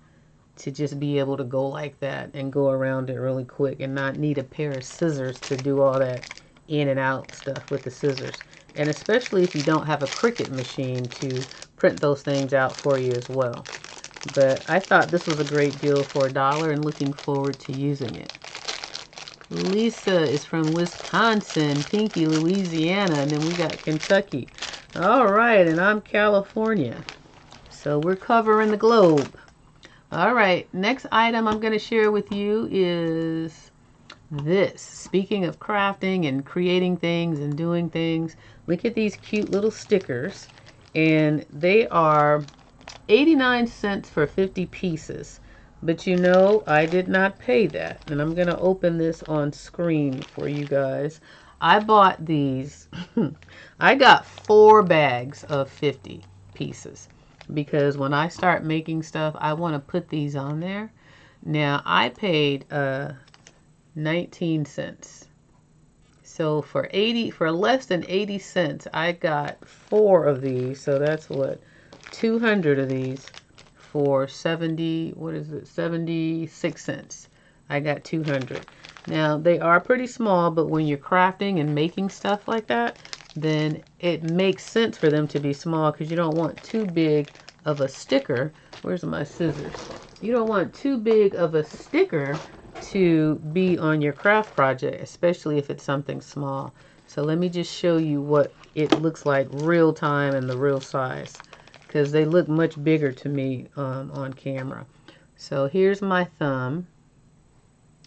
Speaker 1: to just be able to go like that and go around it really quick and not need a pair of scissors to do all that in and out stuff with the scissors. And especially if you don't have a Cricut machine to print those things out for you as well. But I thought this was a great deal for $1 and looking forward to using it. Lisa is from Wisconsin, Pinky, Louisiana, and then we got Kentucky. All right, and I'm California. So we're covering the globe. All right, next item I'm going to share with you is this. Speaking of crafting and creating things and doing things, look at these cute little stickers. And they are 89 cents for 50 pieces. But I did not pay that. And I'm going to open this on screen for you guys. I bought these. I got 4 bags of 50 pieces. Because when I start making stuff, I want to put these on there. Now, I paid 19 cents. So for less than 80 cents, I got 4 of these. So that's what? 200 of these for 76 cents. I got 200. Now they are pretty small, but when you're crafting and making stuff like that, then it makes sense for them to be small because you don't want too big of a sticker. Where's my scissors? You don't want too big of a sticker to be on your craft project, especially if it's something small. So let me just show you what it looks like real time and the real size, because they look much bigger to me on camera. So here's my thumb,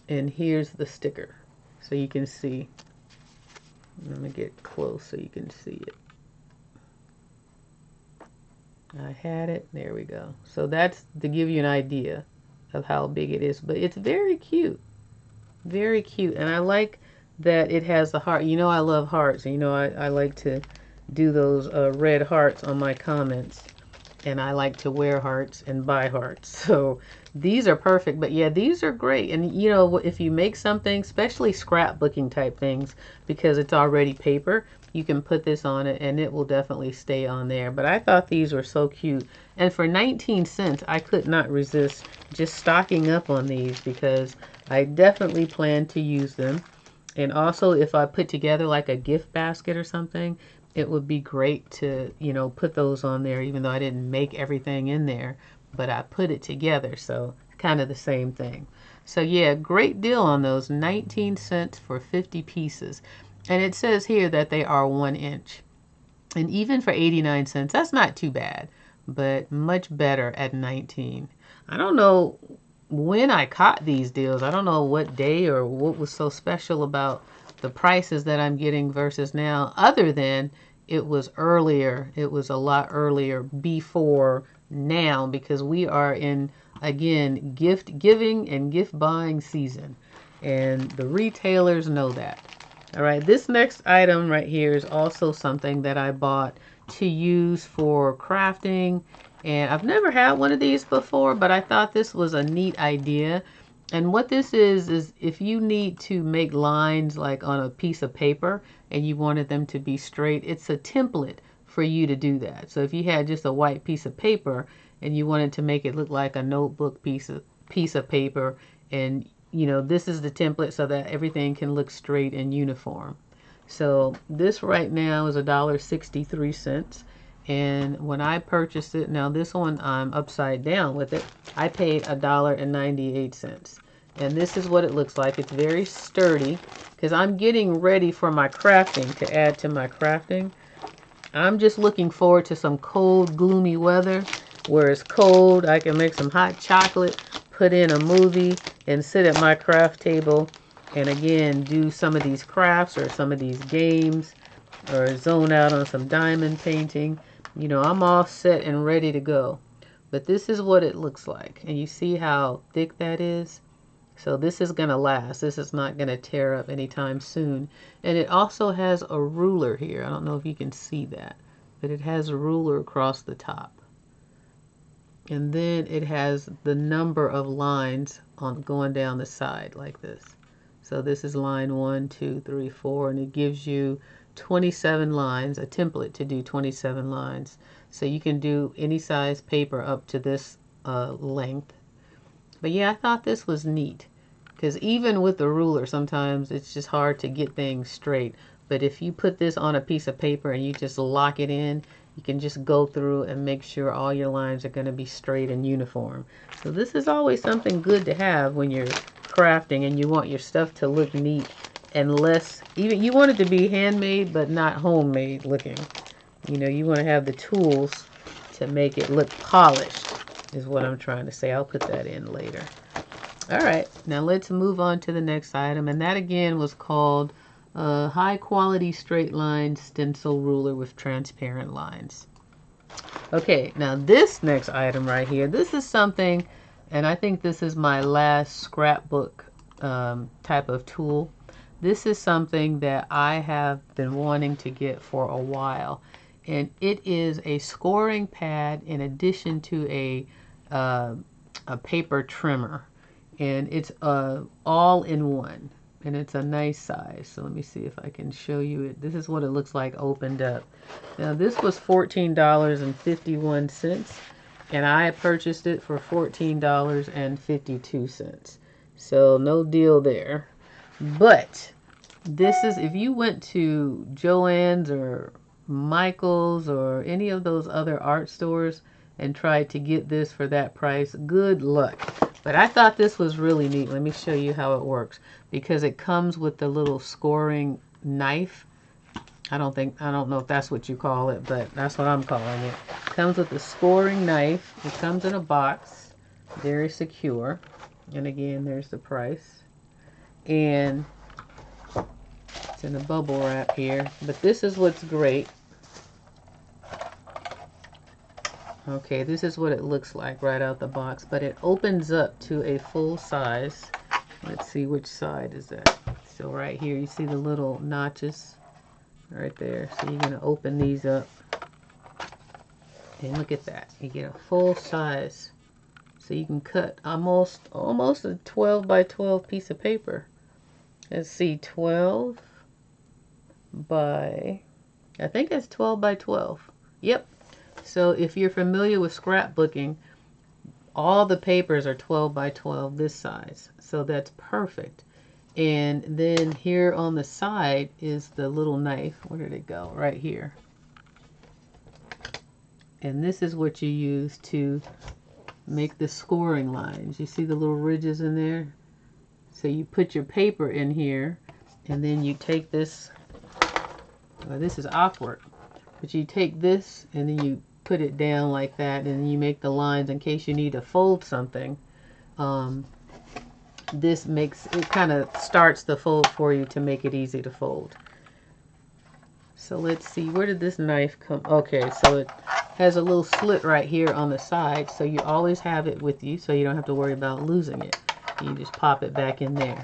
Speaker 1: and here's the sticker, so you can see. Let me get close so you can see it. I had it. There we go. So that's to give you an idea of how big it is, but it's very cute. Very cute. And I like that it has the heart. You know I love hearts. And you know I like to do those red hearts on my comments. And I like to wear hearts and buy hearts. So these are perfect. But yeah, these are great. And you know, if you make something, especially scrapbooking type things, because it's already paper, you can put this on it and it will definitely stay on there. But I thought these were so cute. And for 19 cents, I could not resist just stocking up on these because I definitely plan to use them. And also if I put together like a gift basket or something, it would be great to, you know, put those on there, even though I didn't make everything in there, but I put it together. So kind of the same thing. So yeah, great deal on those. 19 cents for 50 pieces. And it says here that they are 1 inch. And even for 89 cents, that's not too bad, but much better at 19. I don't know when I caught these deals. I don't know what day or what was so special about the prices that I'm getting versus now, other than it was earlier. It was a lot earlier before now, because we are in, again, gift giving and gift buying season. And the retailers know that. All right, this next item right here is also something that I bought to use for crafting. And I've never had one of these before, but I thought this was a neat idea. And what this is if you need to make lines like on a piece of paper and you wanted them to be straight, it's a template for you to do that. So if you had just a white piece of paper and you wanted to make it look like a notebook piece of paper, and you know, this is the template so that everything can look straight and uniform. So this right now is $1.63. And when I purchased it, now this one I'm upside down with it, I paid $1.98. And this is what it looks like. It's very sturdy because I'm getting ready for my crafting, to add to my crafting. I'm just looking forward to some cold, gloomy weather where it's cold. I can make some hot chocolate, put in a movie, and sit at my craft table and again do some of these crafts or some of these games or zone out on some diamond painting. You know, I'm all set and ready to go. But this is what it looks like. And you see how thick that is? So this is going to last. This is not going to tear up anytime soon. And it also has a ruler here. I don't know if you can see that, but it has a ruler across the top. And then it has the number of lines on going down the side like this. So this is line 1, 2, 3, 4, and it gives you 27 lines, a template to do 27 lines. So you can do any size paper up to this length. But yeah, I thought this was neat because even with the ruler, sometimes it's just hard to get things straight. But if you put this on a piece of paper and you just lock it in, you can just go through and make sure all your lines are going to be straight and uniform. So this is always something good to have when you're crafting and you want your stuff to look neat and less, even you want it to be handmade but not homemade looking. You know, you want to have the tools to make it look polished is what I'm trying to say. I'll put that in later. All right, now let's move on to the next item, and that again was called high quality straight line stencil ruler with transparent lines. Okay, now this next item right here, this is something, and I think this is my last scrapbook type of tool. This is something that I have been wanting to get for a while, and it is a scoring pad in addition to a paper trimmer, and it's all in one. And it's a nice size. So let me see if I can show you it. This is what it looks like opened up. Now this was $14.51 and I purchased it for $14.52. So no deal there. But this is, if you went to Joann's or Michael's or any of those other art stores and tried to get this for that price, good luck. But I thought this was really neat. Let me show you how it works, because it comes with the little scoring knife. I don't know if that's what you call it, but that's what I'm calling it. Comes with the scoring knife. It comes in a box, very secure. And again, there's the price. And it's in a bubble wrap here. But this is what's great. Okay, this is what it looks like right out the box, but it opens up to a full size. Let's see, which side is that? So right here, you see the little notches right there. So you're gonna open these up, and look at that. You get a full size. So you can cut almost a 12 by 12 piece of paper. Let's see, 12 by, I think it's 12 by 12. Yep. So if you're familiar with scrapbooking, all the papers are 12 by 12 this size. So that's perfect. And then here on the side is the little knife. Where did it go? Right here. And this is what you use to make the scoring lines. You see the little ridges in there? So you put your paper in here, and then you take this, well, this is awkward, but you take this and then you put it down like that, and you make the lines in case you need to fold something. This makes it, kind of starts the fold for you to make it easy to fold. So let's see, where did this knife come? Okay, so it has a little slit right here on the side, so you always have it with you, so you don't have to worry about losing it. You just pop it back in there.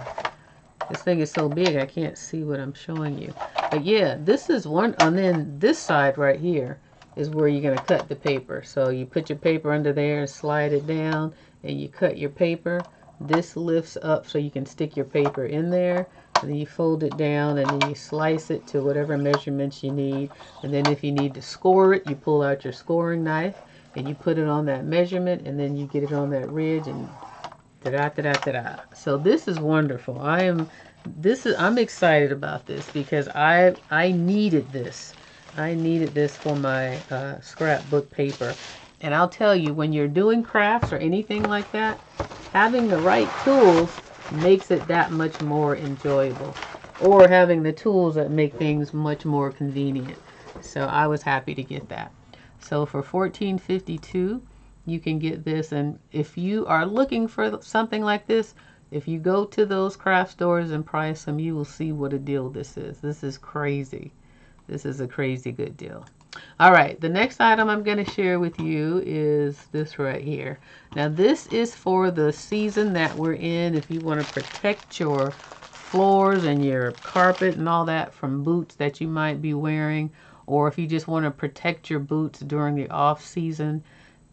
Speaker 1: This thing is so big I can't see what I'm showing you. But yeah, this is one, and then this side right here is where you're going to cut the paper. So you put your paper under there and slide it down, and you cut your paper. This lifts up so you can stick your paper in there, and then you fold it down, and then you slice it to whatever measurements you need. And then if you need to score it, you pull out your scoring knife and you put it on that measurement, and then you get it on that ridge, and da-da-da-da-da-da. So this is wonderful. I'm excited about this because I needed this. I needed this for my scrapbook paper. And I'll tell you, when you're doing crafts or anything like that, having the right tools makes it that much more enjoyable. Or having the tools that make things much more convenient. So I was happy to get that. So for $14.52, you can get this. And if you are looking for something like this, if you go to those craft stores and price them, you will see what a deal this is. This is crazy. This is a crazy good deal. All right, the next item I'm going to share with you is this right here. Now this is for the season that we're in. If you want to protect your floors and your carpet and all that from boots that you might be wearing, or if you just want to protect your boots during the off season,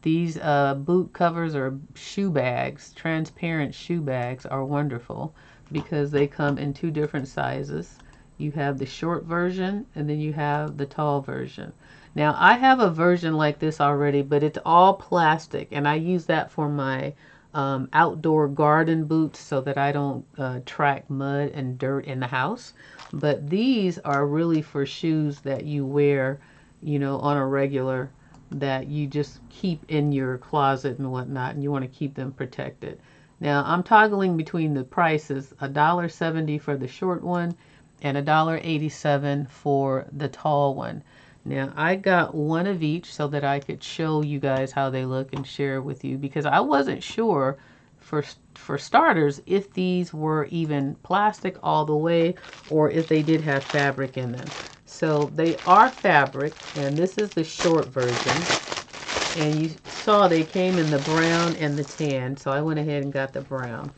Speaker 1: these boot covers or shoe bags, transparent shoe bags, are wonderful because they come in two different sizes. You have the short version and then you have the tall version. Now I have a version like this already, but it's all plastic, and I use that for my outdoor garden boots so that I don't track mud and dirt in the house. But these are really for shoes that you wear, you know, on a regular, that you just keep in your closet and whatnot, and you want to keep them protected. Now I'm toggling between the prices, $1.70 for the short one and $1.87 for the tall one. Now I got one of each so that I could show you guys how they look and share with you, because I wasn't sure, for starters, if these were even plastic all the way or if they did have fabric in them. So they are fabric, and this is the short version. And you saw they came in the brown and the tan, so I went ahead and got the brown.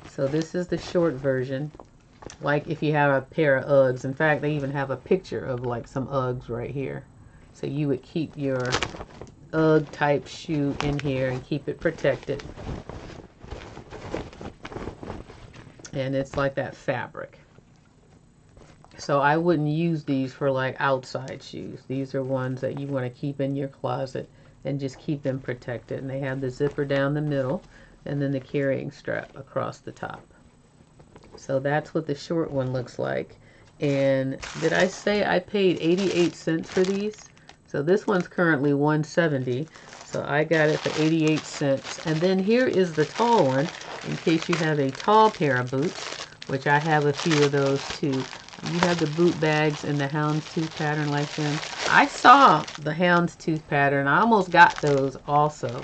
Speaker 1: So this is the short version, like if you have a pair of Uggs. In fact, they even have a picture of like some Uggs right here. So you would keep your Ugg type shoe in here and keep it protected. And it's like that fabric. So I wouldn't use these for like outside shoes. These are ones that you want to keep in your closet and just keep them protected. And they have the zipper down the middle. and then the carrying strap across the top. So that's what the short one looks like. And did I say I paid 88 cents for these? So this one's currently $170. So I got it for 88 cents. And then here is the tall one, in case you have a tall pair of boots, which I have a few of those too. You have the boot bags in the houndstooth pattern like them. I saw the houndstooth pattern. I almost got those also.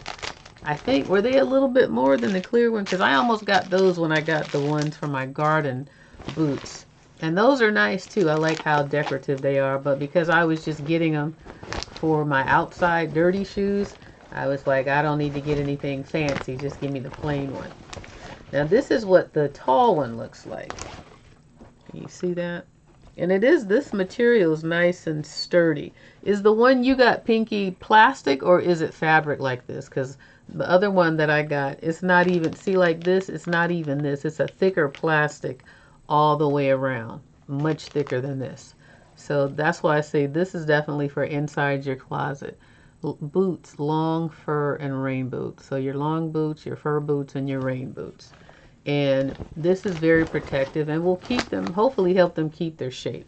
Speaker 1: I think, were they a little bit more than the clear one? Because I almost got those when I got the ones for my garden boots. And those are nice too. I like how decorative they are. But because I was just getting them for my outside dirty shoes, I was like, I don't need to get anything fancy. Just give me the plain one. Now this is what the tall one looks like. Can you see that? And it is, this material is nice and sturdy. Is the one you got, Pinky, plastic or is it fabric like this? Because the other one that I got, it's not even, see like this, it's not even this. It's a thicker plastic all the way around. Much thicker than this. So that's why I say this is definitely for inside your closet. Boots, long fur and rain boots. So your long boots, your fur boots, and your rain boots. And this is very protective and will keep them, hopefully help them keep their shape.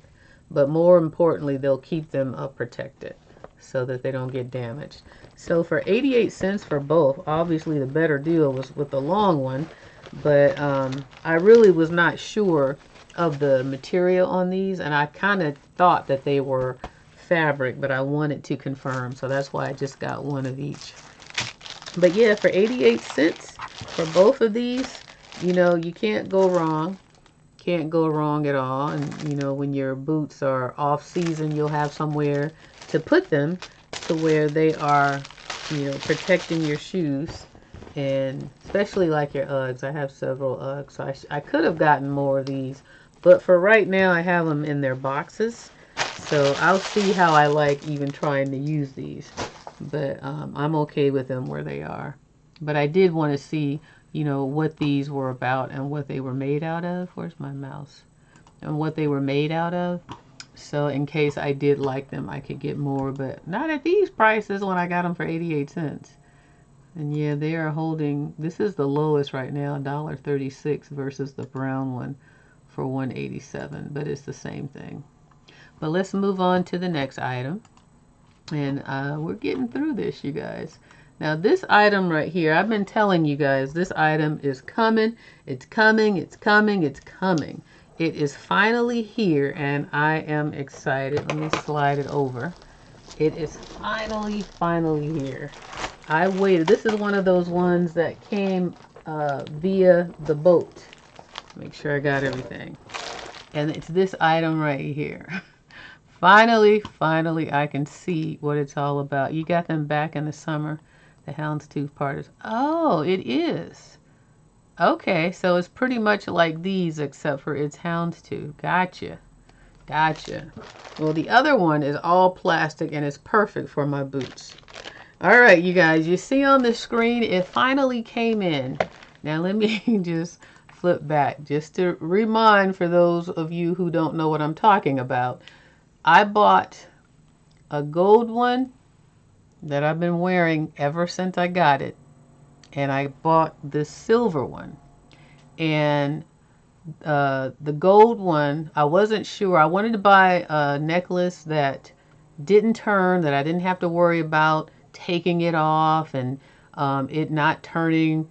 Speaker 1: But more importantly, they'll keep them protected so that they don't get damaged. So for 88 cents for both, obviously the better deal was with the long one. But I really was not sure of the material on these. And I kind of thought that they were fabric, but I wanted to confirm. So that's why I just got one of each. But yeah, for 88 cents for both of these, you know, you can't go wrong. Can't go wrong at all. And, you know, when your boots are off season, you'll have somewhere to put them to where they are, you know, protecting your shoes. And especially like your Uggs. I have several Uggs. So I could have gotten more of these. But for right now, I have them in their boxes. So I'll see how I like even trying to use these. But I'm okay with them where they are. But I did want to see, you know, what these were about and what they were made out of. Where's my mouse? And what they were made out of. So in case I did like them, I could get more. But not at these prices when I got them for 88 cents. And yeah, they are holding, this is the lowest right now, $1.36 versus the brown one for $1.87. But it's the same thing. But let's move on to the next item. And we're getting through this, you guys. Now this item right here, I've been telling you guys, this item is coming. It's coming, it's coming, it's coming. It is finally here and I am excited. Let me slide it over. It is finally here. I waited. This is one of those ones that came via the boat. Make sure I got everything. And it's this item right here. Finally, I can see what it's all about. You got them back in the summer. The houndstooth part is, oh, it is. Okay, so it's pretty much like these except for it's houndstooth. Gotcha. Well, the other one is all plastic and it's perfect for my boots. All right, you guys, you see on the screen, it finally came in. Now let me just flip back just to remind for those of you who don't know what I'm talking about. I bought a gold one that I've been wearing ever since I got it. And I bought this silver one. And the gold one, I wasn't sure. I wanted to buy a necklace that didn't turn, that I didn't have to worry about taking it off and it not turning,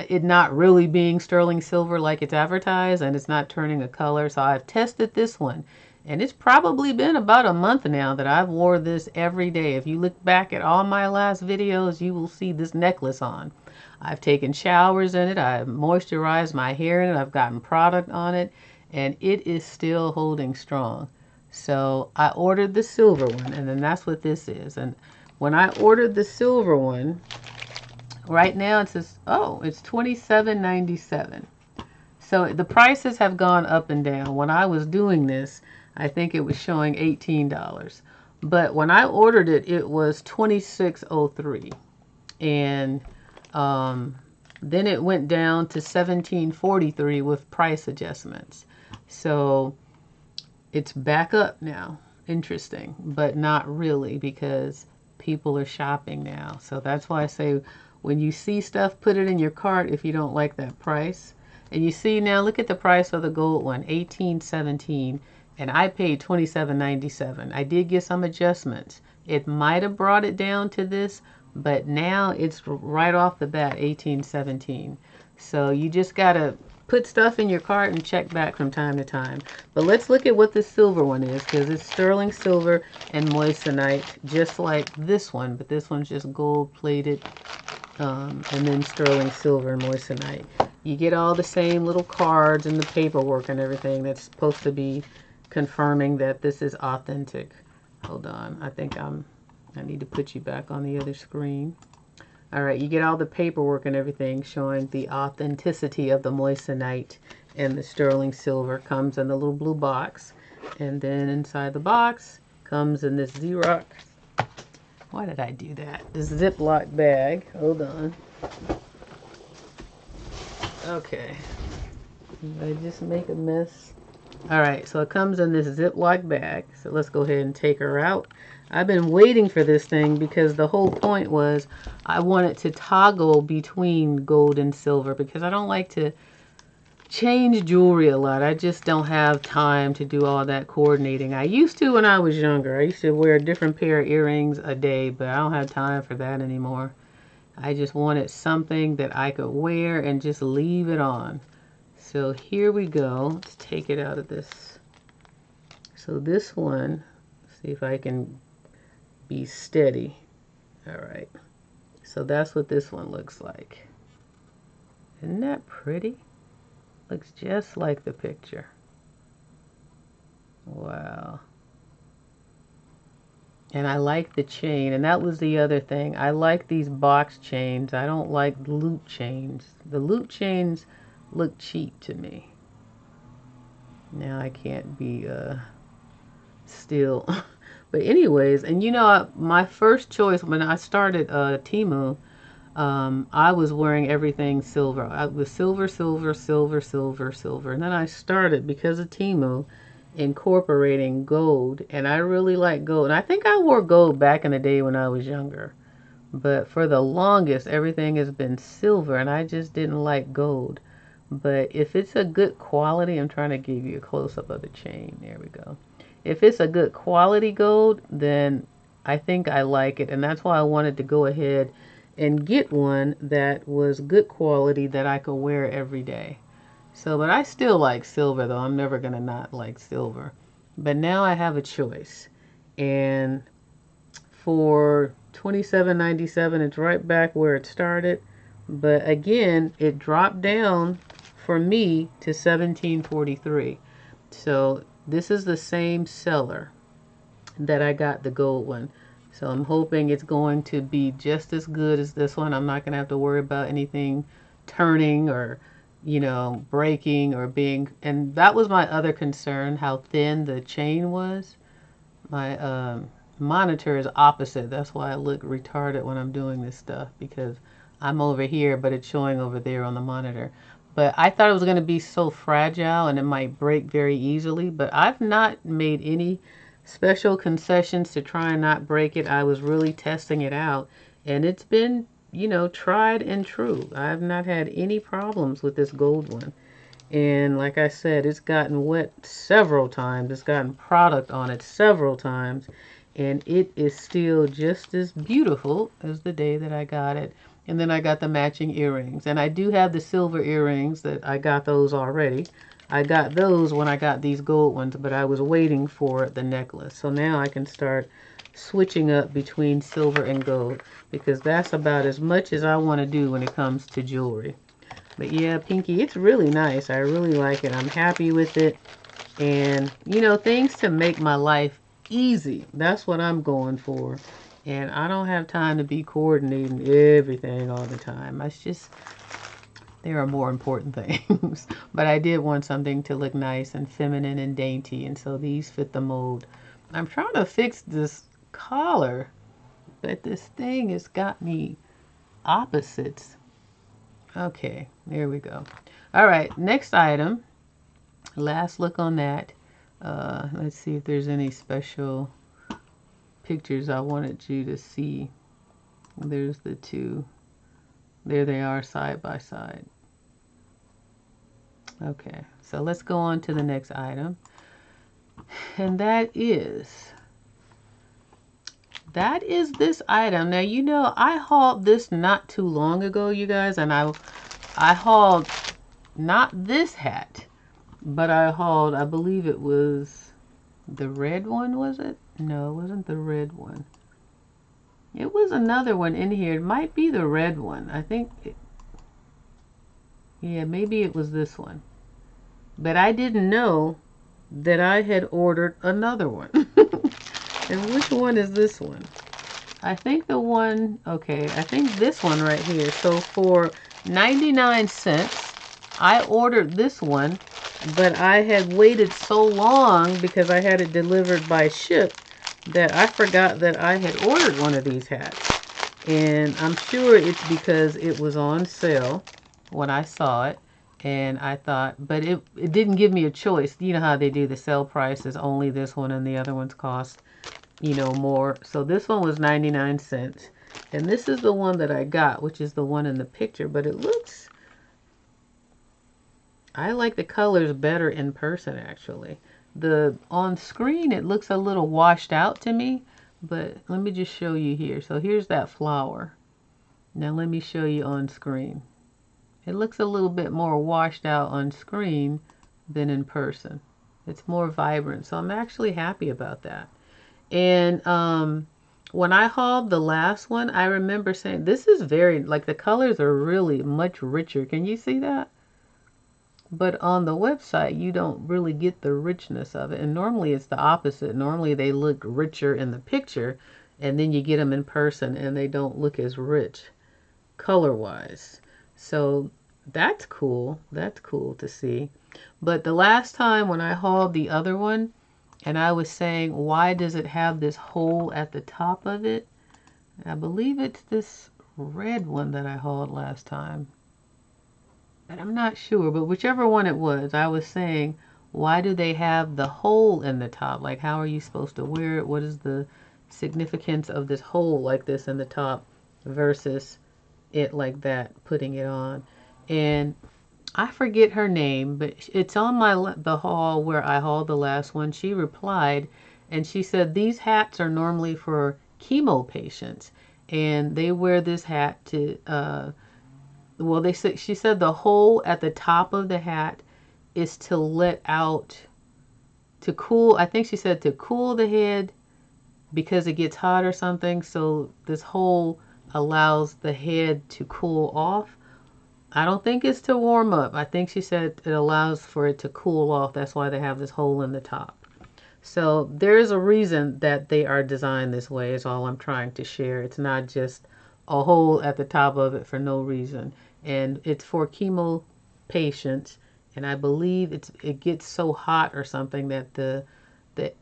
Speaker 1: it not really being sterling silver like it's advertised, and it's not turning a color. So I've tested this one. And it's probably been about a month now that I've wore this every day. If you look back at all my last videos, you will see this necklace on. I've taken showers in it. I've moisturized my hair in it. I've gotten product on it. And it is still holding strong. So I ordered the silver one. And then that's what this is. And when I ordered the silver one, right now it says, oh, it's $27.97. So the prices have gone up and down. When I was doing this, I think it was showing $18. But when I ordered it, it was $26.03. And then it went down to $17.43 with price adjustments. So it's back up now. Interesting, but not really because people are shopping now. So that's why I say when you see stuff, put it in your cart if you don't like that price. And you see now, look at the price of the gold one, $18.17, and I paid $27.97. I did get some adjustments. It might have brought it down to this, but now it's right off the bat $18.17. So you just gotta put stuff in your cart and check back from time to time. But let's look at what the silver one is, because it's sterling silver and moissanite, just like this one, but this one's just gold plated, and then sterling silver and moissanite. You get all the same little cards and the paperwork and everything that's supposed to be confirming that this is authentic. Hold on, I think I need to put you back on the other screen. All right, you get all the paperwork and everything showing the authenticity of the moissanite, and the sterling silver comes in the little blue box. And then inside the box comes in this Xerox. Why did I do that? This Ziploc bag. Hold on. Okay. Did I just make a mess? All right, so it comes in this Ziploc bag. So let's go ahead and take her out. I've been waiting for this thing because the whole point was I wanted to toggle between gold and silver, because I don't like to change jewelry a lot. I just don't have time to do all that coordinating. I used to when I was younger. I used to wear a different pair of earrings a day, but I don't have time for that anymore. I just wanted something that I could wear and just leave it on. So here we go. Let's take it out of this. So this one, see if I can be steady. All right. So that's what this one looks like. Isn't that pretty? Looks just like the picture. Wow. And I like the chain, and that was the other thing. I like these box chains. I don't like loop chains. The loop chains look cheap to me. Now I can't be still. But anyways, and you know, my first choice when I started TEMU, I was wearing everything silver. I was silver, silver, silver, silver, silver. And then I started, because of TEMU, incorporating gold. And I really like gold. And I think I wore gold back in the day when I was younger. But for the longest, everything has been silver. And I just didn't like gold. But if it's a good quality, I'm trying to give you a close-up of the chain. There we go. If it's a good quality gold, then I think I like it. And that's why I wanted to go ahead and get one that was good quality that I could wear every day. So, but I still like silver, though. I'm never going to not like silver. But now I have a choice. And for $27.97, it's right back where it started. But again, it dropped down for me to $17.43. So this is the same seller that I got the gold one. So I'm hoping it's going to be just as good as this one. I'm not going to have to worry about anything turning or, you know, breaking or being. And that was my other concern, how thin the chain was. My monitor is opposite. That's why I look retarded when I'm doing this stuff, because I'm over here, but it's showing over there on the monitor. But I thought it was going to be so fragile and it might break very easily. But I've not made any special concessions to try and not break it. I was really testing it out, and it's been, you know, tried and true. I've not had any problems with this gold one. And like I said, it's gotten wet several times. It's gotten product on it several times. And it is still just as beautiful as the day that I got it. And then I got the matching earrings. And I do have the silver earrings that I got those already. I got those when I got these gold ones, but I was waiting for the necklace. So now I can start switching up between silver and gold, because that's about as much as I want to do when it comes to jewelry. But yeah, Pinky, it's really nice. I really like it. I'm happy with it. And, you know, things to make my life easy. That's what I'm going for. And I don't have time to be coordinating everything all the time. It's just, there are more important things. But I did want something to look nice and feminine and dainty. And so these fit the mold. I'm trying to fix this collar, but this thing has got me opposites. Okay, there we go. All right, next item. Last look on that. Let's see if there's any special pictures I wanted you to see. There's the two. There they are side by side. Okay, so let's go on to the next item. And that is this item. Now, you know, I hauled this not too long ago, you guys, and I hauled not this hat, but I hauled, I believe it was the red one, was it? No, it wasn't the red one. It was another one in here. It might be the red one. I think, yeah, maybe it was this one. But I didn't know that I had ordered another one. And which one is this one? I think the one, okay, I think this one right here. So for 99 cents, I ordered this one, but I had waited so long because I had it delivered by ship that I forgot that I had ordered one of these hats. And I'm sure it's because it was on sale when I saw it. And I thought, but it didn't give me a choice. You know how they do the sale price is only this one and the other ones cost, you know, more. So this one was 99 cents. And this is the one that I got, which is the one in the picture. But it looks, I like the colors better in person, actually. On screen, it looks a little washed out to me. But let me just show you here. So here's that flower. Now let me show you on screen. It looks a little bit more washed out on screen than in person. It's more vibrant, so I'm actually happy about that. And when I hauled the last one, I remember saying, this is very, like the colors are really much richer. Can you see that? But on the website, you don't really get the richness of it. And normally it's the opposite. Normally they look richer in the picture, and then you get them in person and they don't look as rich color-wise. So that's cool. That's cool to see. But the last time when I hauled the other one, and I was saying, why does it have this hole at the top of it? I believe it's this red one that I hauled last time. But I'm not sure. But whichever one it was, I was saying, why do they have the hole in the top? Like, how are you supposed to wear it? What is the significance of this hole like this in the top versus it like that, putting it on? And I forget her name, but it's on the haul where I hauled the last one. She replied and she said these hats are normally for chemo patients, and they wear this hat to well, she said the hole at the top of the hat is to let out, to cool, I think she said to cool the head because it gets hot or something. So this hole allows the head to cool off. I don't think it's to warm up. I think she said it allows for it to cool off. That's why they have this hole in the top. So there's a reason that they are designed this way, is all I'm trying to share. It's not just a hole at the top of it for no reason. And it's for chemo patients. And I believe it gets so hot or something that the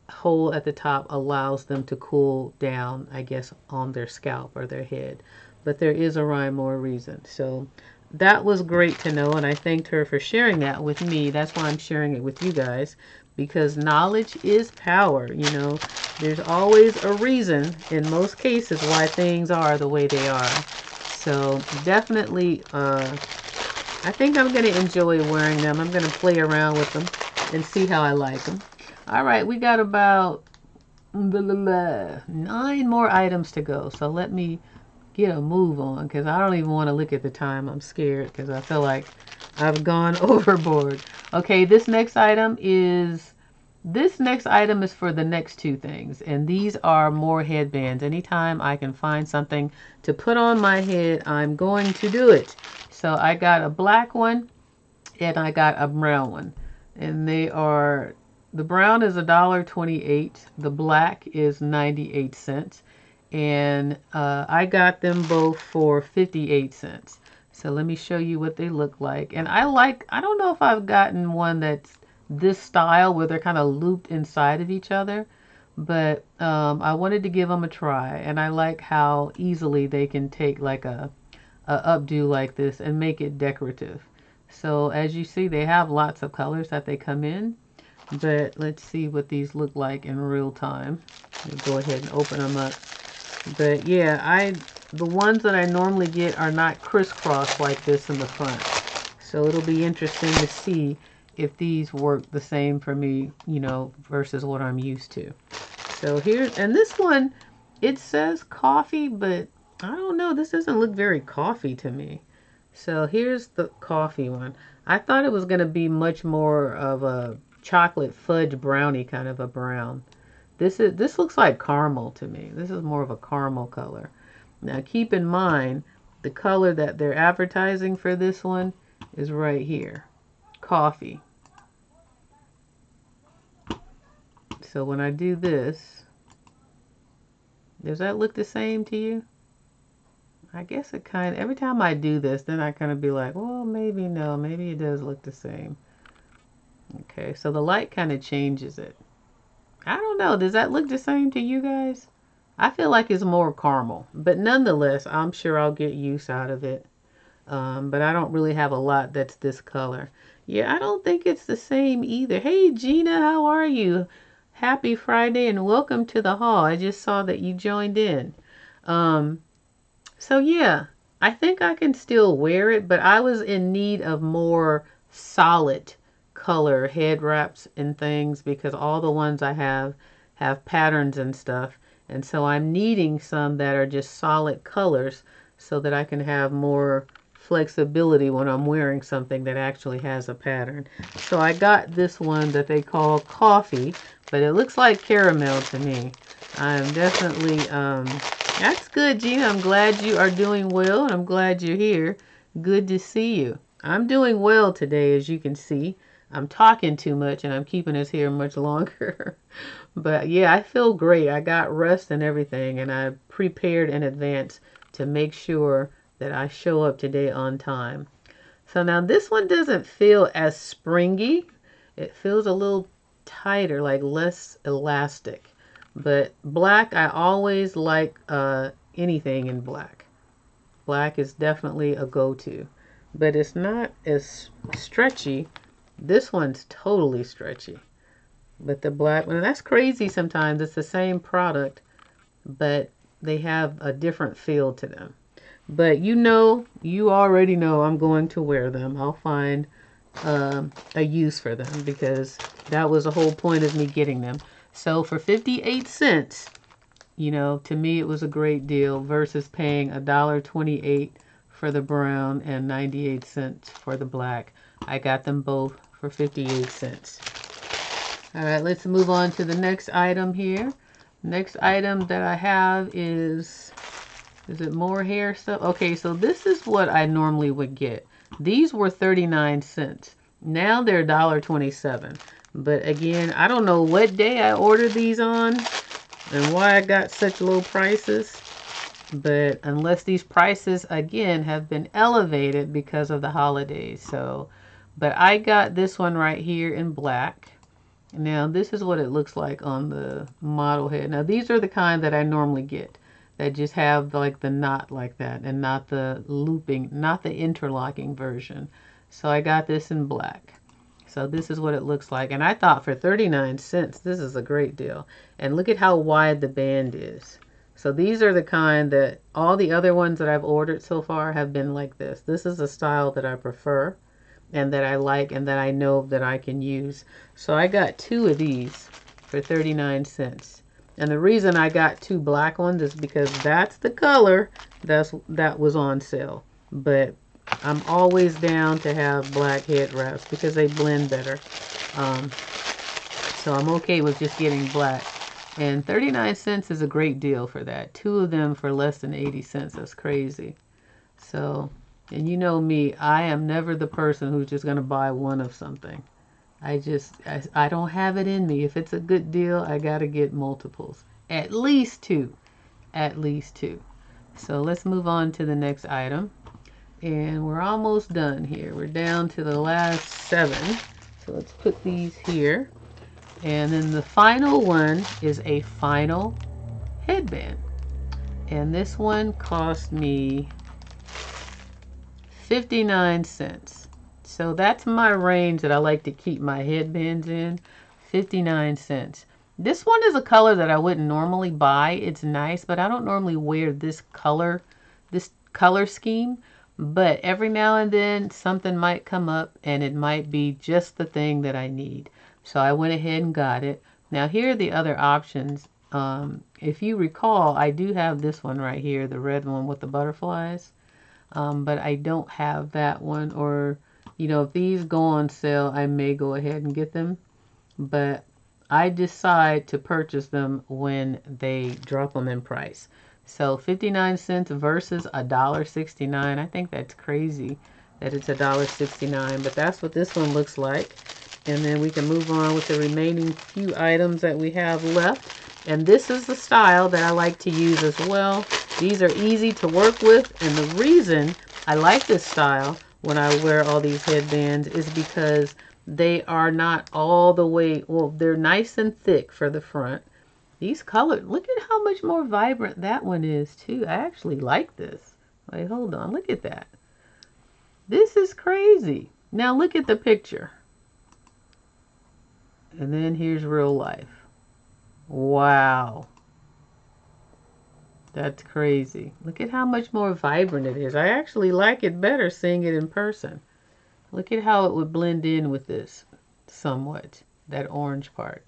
Speaker 1: hole at the top allows them to cool down, I guess, on their scalp or their head. But there is a rhyme or a reason. So that was great to know, and I thanked her for sharing that with me. That's why I'm sharing it with you guys, because knowledge is power. You know, there's always a reason in most cases why things are the way they are. So definitely, I think I'm going to enjoy wearing them. I'm going to play around with them and see how I like them. All right, we got about 9 more items to go. So let me get a move on, because I don't even want to look at the time. I'm scared because I feel like I've gone overboard. Okay, this next item is for the next 2 things, and these are more headbands. Anytime I can find something to put on my head, I'm going to do it. So I got a black one and I got a brown one, and they are, the brown is $1.28, the black is 98 cents. And I got them both for 58 cents. So let me show you what they look like. And I don't know if I've gotten one that's this style where they're kind of looped inside of each other, but I wanted to give them a try. And I like how easily they can take like a updo like this and make it decorative. So as you see, they have lots of colors that they come in. But let's see what these look like in real time. Go ahead and open them up. But yeah, the ones that I normally get are not crisscross like this in the front. So it'll be interesting to see if these work the same for me, you know, versus what I'm used to. So here, and this one, it says coffee, but I don't know, this doesn't look very coffee to me. So here's the coffee one. I thought it was going to be much more of a chocolate fudge brownie kind of a brown. This looks like caramel to me. This is more of a caramel color. Now keep in mind, the color that they're advertising for this one is right here, coffee. So when I do this, does that look the same to you? I guess it kind of, every time I do this, then I kind of be like, well, maybe no, maybe it does look the same. Okay, so the light kind of changes it. I don't know, does that look the same to you guys? I feel like it's more caramel, but nonetheless, I'm sure I'll get use out of it. But I don't really have a lot that's this color. Yeah, I don't think it's the same either. Hey, Gina, how are you? Happy Friday and welcome to the hall. I just saw that you joined in. So yeah, I think I can still wear it, but I was in need of more solid color head wraps and things because all the ones I have patterns and stuff. And so I'm needing some that are just solid colors so that I can have more flexibility when I'm wearing something that actually has a pattern. So I got this one that they call coffee, but it looks like caramel to me. I'm definitely, that's good, Gina. I'm glad you are doing well, and I'm glad you're here. Good to see you. I'm doing well today, as you can see. I'm talking too much, and I'm keeping us here much longer. But yeah, I feel great. I got rest and everything, and I prepared in advance to make sure that I show up today on time. So now this one doesn't feel as springy. It feels a little tighter, like less elastic. But black, I always like anything in black. Black is definitely a go-to. But it's not as stretchy. This one's totally stretchy. But the black one, that's crazy sometimes. It's the same product, but they have a different feel to them. But you know, you already know I'm going to wear them. I'll find a use for them because that was the whole point of me getting them. So for 58 cents, you know, to me it was a great deal versus paying $1.28 for the brown and 98 cents for the black. I got them both for 58 cents. All right, let's move on to the next item here. Next item that I have is it more hair stuff? Okay, so this is what I normally would get. These were 39 cents. Now they're $1.27. But again, I don't know what day I ordered these on and why I got such low prices. But unless these prices, again, have been elevated because of the holidays. So, but I got this one right here in black. Now, this is what it looks like on the model head. Now, these are the kind that I normally get that just have like the knot like that and not the looping, not the interlocking version. So I got this in black. So this is what it looks like. And I thought for 39 cents, this is a great deal. And look at how wide the band is. So these are the kind that all the other ones that I've ordered so far have been like this. This is a style that I prefer and that I like and that I know that I can use. So I got 2 of these for 39 cents. And the reason I got 2 black ones is because that's the color that was on sale. But I'm always down to have black head wraps because they blend better. So I'm okay with just getting black. And 39 cents is a great deal for that. 2 of them for less than 80 cents. That's crazy. So, and you know me, I am never the person who's just going to buy one of something. I don't have it in me. If it's a good deal, I got to get multiples. At least 2. At least 2. So let's move on to the next item. And we're almost done here. We're down to the last 7. So let's put these here. And then the final one is a final headband. And this one cost me 59 cents. So that's my range that I like to keep my headbands in, 59 cents. This one is a color that I wouldn't normally buy. It's nice, but I don't normally wear this color color scheme, but every now and then something might come up and it might be just the thing that I need. So I went ahead and got it. Now here are the other options. If you recall, I do have this one right here, the red one with the butterflies, but I don't have that one. Or, you know, if these go on sale, I may go ahead and get them, but I decide to purchase them when they drop them in price. So 59 cents versus $1.69. I think that's crazy that it's $1.69, but that's what this one looks like. And then we can move on with the remaining few items that we have left. And this is the style that I like to use as well. These are easy to work with, and the reason I like this style when I wear all these headbands is because they are not all the way, well, they're nice and thick for the front. These colors, look at how much more vibrant that one is too. I actually like this. Wait, hold on, look at that. This is crazy. Now look at the picture. And then here's real life. Wow. That's crazy. Look at how much more vibrant it is. I actually like it better seeing it in person. Look at how it would blend in with this somewhat, that orange part.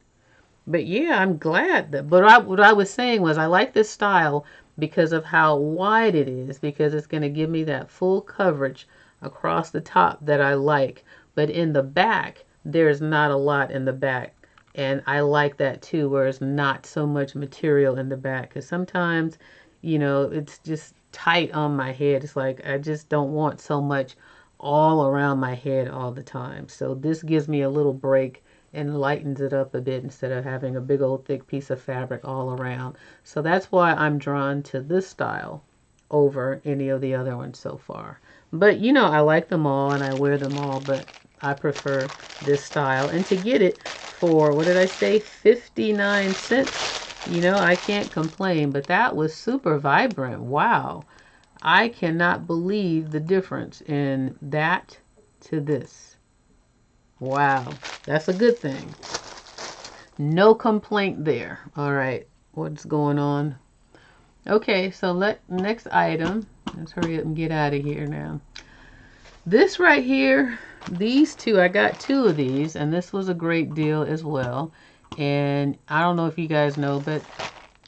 Speaker 1: But yeah, I'm glad that, but what I was saying was I like this style because of how wide it is, because it's going to give me that full coverage across the top that I like. But in the back, there's not a lot in the back. And I like that too, where it's not so much material in the back. Because sometimes, you know, it's just tight on my head. It's like I just don't want so much all around my head all the time. So this gives me a little break and lightens it up a bit instead of having a big old thick piece of fabric all around. So that's why I'm drawn to this style over any of the other ones so far. But you know, I like them all and I wear them all, but I prefer this style. And to get it for, what did I say, 59 cents? You know, I can't complain, but that was super vibrant. Wow. I cannot believe the difference in that to this. Wow, that's a good thing. No complaint there. All right, what's going on? Okay, so next item. Let's hurry up and get out of here now. This right here, these two, I got two of these, and this was a great deal as well. And I don't know if you guys know, but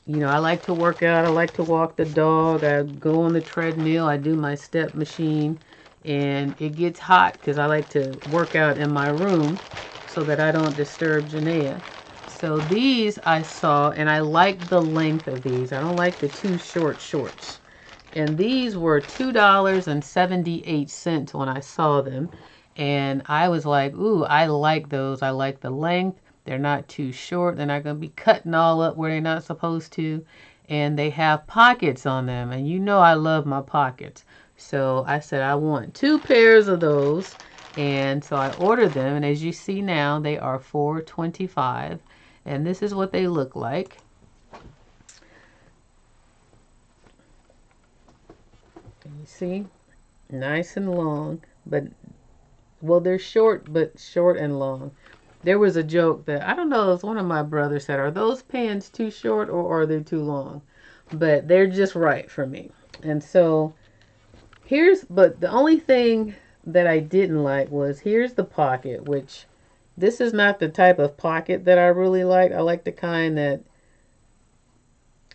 Speaker 1: you know, I like to work out. I like to walk the dog. I go on the treadmill. I do my step machine. And it gets hot because I like to work out in my room so that I don't disturb Janaea. So these I saw, and I like the length of these. I don't like the too short shorts. And these were $2.78 when I saw them. And I was like, ooh, I like those. I like the length. They're not too short. They're not going to be cutting all up where they're not supposed to. And they have pockets on them. And you know I love my pockets. So I said I want 2 pairs of those, and so I ordered them, and as you see now they are $4.25, and this is what they look like. Can you see? Nice and long, but well, they're short, but short and long. There was a joke that, I don't know, it was one of my brothers said, are those pants too short or are they too long? But they're just right for me. And so but the only thing that I didn't like was, here's the pocket, which this is not the type of pocket that I really like. I like the kind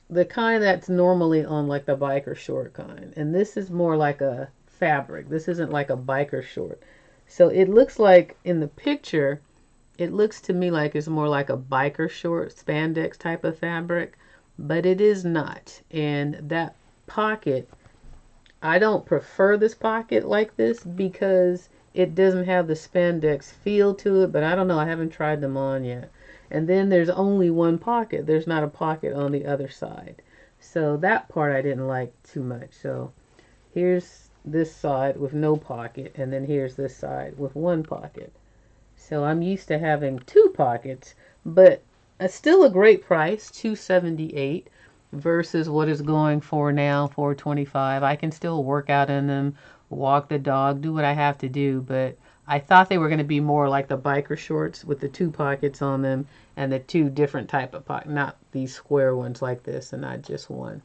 Speaker 1: that's normally on like the biker short kind. And this is more like a fabric. This isn't like a biker short. So it looks like in the picture, it looks to me like it's more like a biker short spandex type of fabric, but it is not. And that pocket, I don't prefer this pocket like this because it doesn't have the spandex feel to it, but I don't know, I haven't tried them on yet. And then there's only one pocket. There's not a pocket on the other side. So that part I didn't like too much. So here's this side with no pocket, and then here's this side with one pocket. So I'm used to having 2 pockets, but it's still a great price, $2.78. Versus what is going for now, $4.25. I can still work out in them, walk the dog, do what I have to do, but I thought they were going to be more like the biker shorts with the 2 pockets on them and the 2 different type of pockets, not these square ones like this and not just one.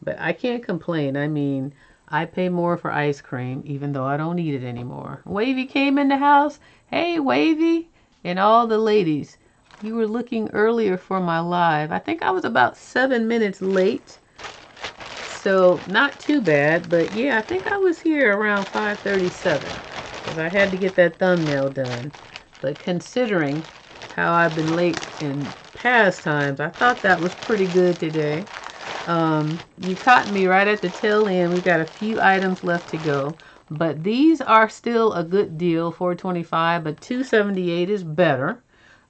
Speaker 1: But I can't complain. I mean, I pay more for ice cream, even though I don't eat it anymore. Wavy came in the house. Hey, Wavy, and all the ladies. You were looking earlier for my live. I think I was about 7 minutes late. So not too bad, but yeah, I think I was here around 5:37 because I had to get that thumbnail done. But considering how I've been late in past times, I thought that was pretty good today. You caught me right at the tail end. We've got a few items left to go, but these are still a good deal, $4.25, but $2.78 is better.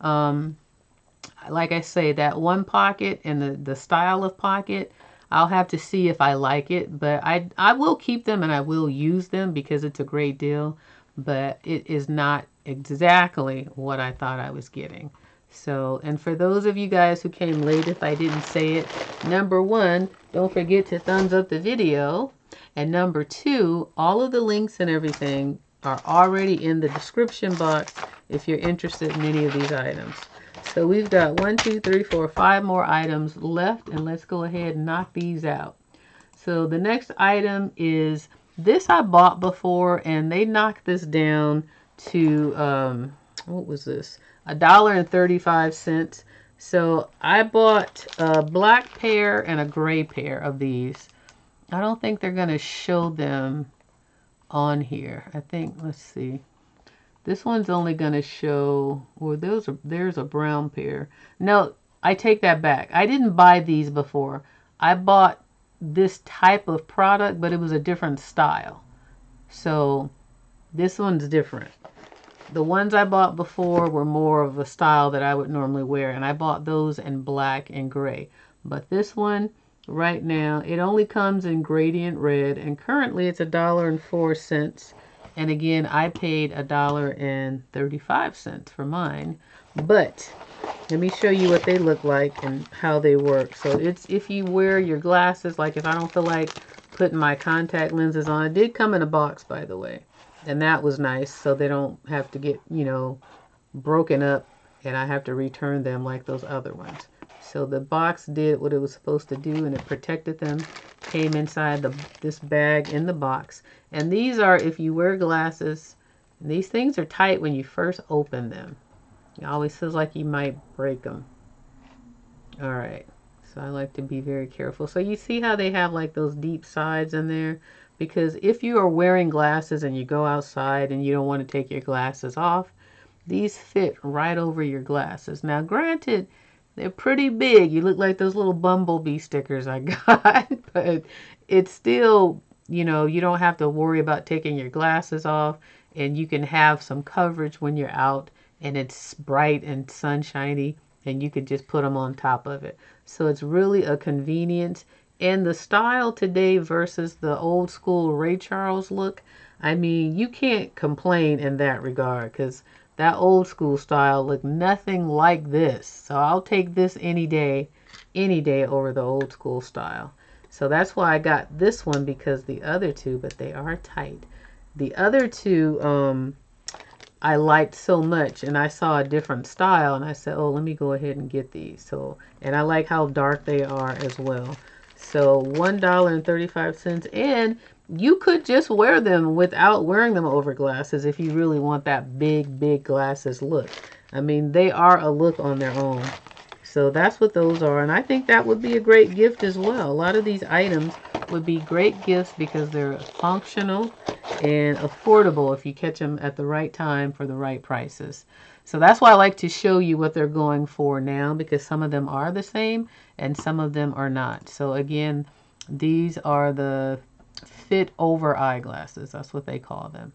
Speaker 1: Like I say, that one pocket and the style of pocket, I'll have to see if I like it, but I will keep them and I will use them because it's a great deal, but it is not exactly what I thought I was getting. So, and for those of you guys who came late, if I didn't say it, number one, don't forget to thumbs up the video. And number two, all of the links and everything are already in the description box if you're interested in any of these items. So we've got 1, 2, 3, 4, 5 more items left, and let's go ahead and knock these out. So the next item is this I bought before, and they knocked this down to what was this? $1.35. So I bought a black pair and a gray pair of these. I don't think they're going to show them on here. I think, let's see. This one's only going to show, or there's a brown pair. No, I take that back. I didn't buy these before. I bought this type of product, but it was a different style. So this one's different. The ones I bought before were more of a style that I would normally wear, and I bought those in black and gray. But this one right now, it only comes in gradient red, and currently it's $1.04. And again, I paid $1.35 for mine. But let me show you what they look like and how they work. So it's if you wear your glasses, like if I don't feel like putting my contact lenses on. It did come in a box, by the way. And that was nice, so they don't have to get, you know, broken up and I have to return them like those other ones. So the box did what it was supposed to do, and it protected them. Came inside this bag in the box. And these are, if you wear glasses, these things are tight when you first open them. It always feels like you might break them. All right, so I like to be very careful. So you see how they have like those deep sides in there? Because if you are wearing glasses and you go outside and you don't want to take your glasses off, these fit right over your glasses. Now, granted, they're pretty big. You look like those little bumblebee stickers I got, but it's still, you know, you don't have to worry about taking your glasses off, and you can have some coverage when you're out and it's bright and sunshiny, and you could just put them on top of it. So it's really a convenience. And the style today versus the old school Ray Charles look, I mean, you can't complain in that regard, because that old school style looked nothing like this. So I'll take this any day over the old school style. So that's why I got this one, because the other two, but they are tight. The other two I liked so much, and I saw a different style and I said, oh, let me go ahead and get these. So, and I like how dark they are as well. So $1.35, and you could just wear them without wearing them over glasses if you really want that big glasses look. I mean, they are a look on their own. So that's what those are, and I think that would be a great gift as well. A lot of these items would be great gifts because they're functional and affordable if you catch them at the right time for the right prices. So that's why I like to show you what they're going for now, because some of them are the same and some of them are not. So again, these are the fit over eyeglasses. That's what they call them.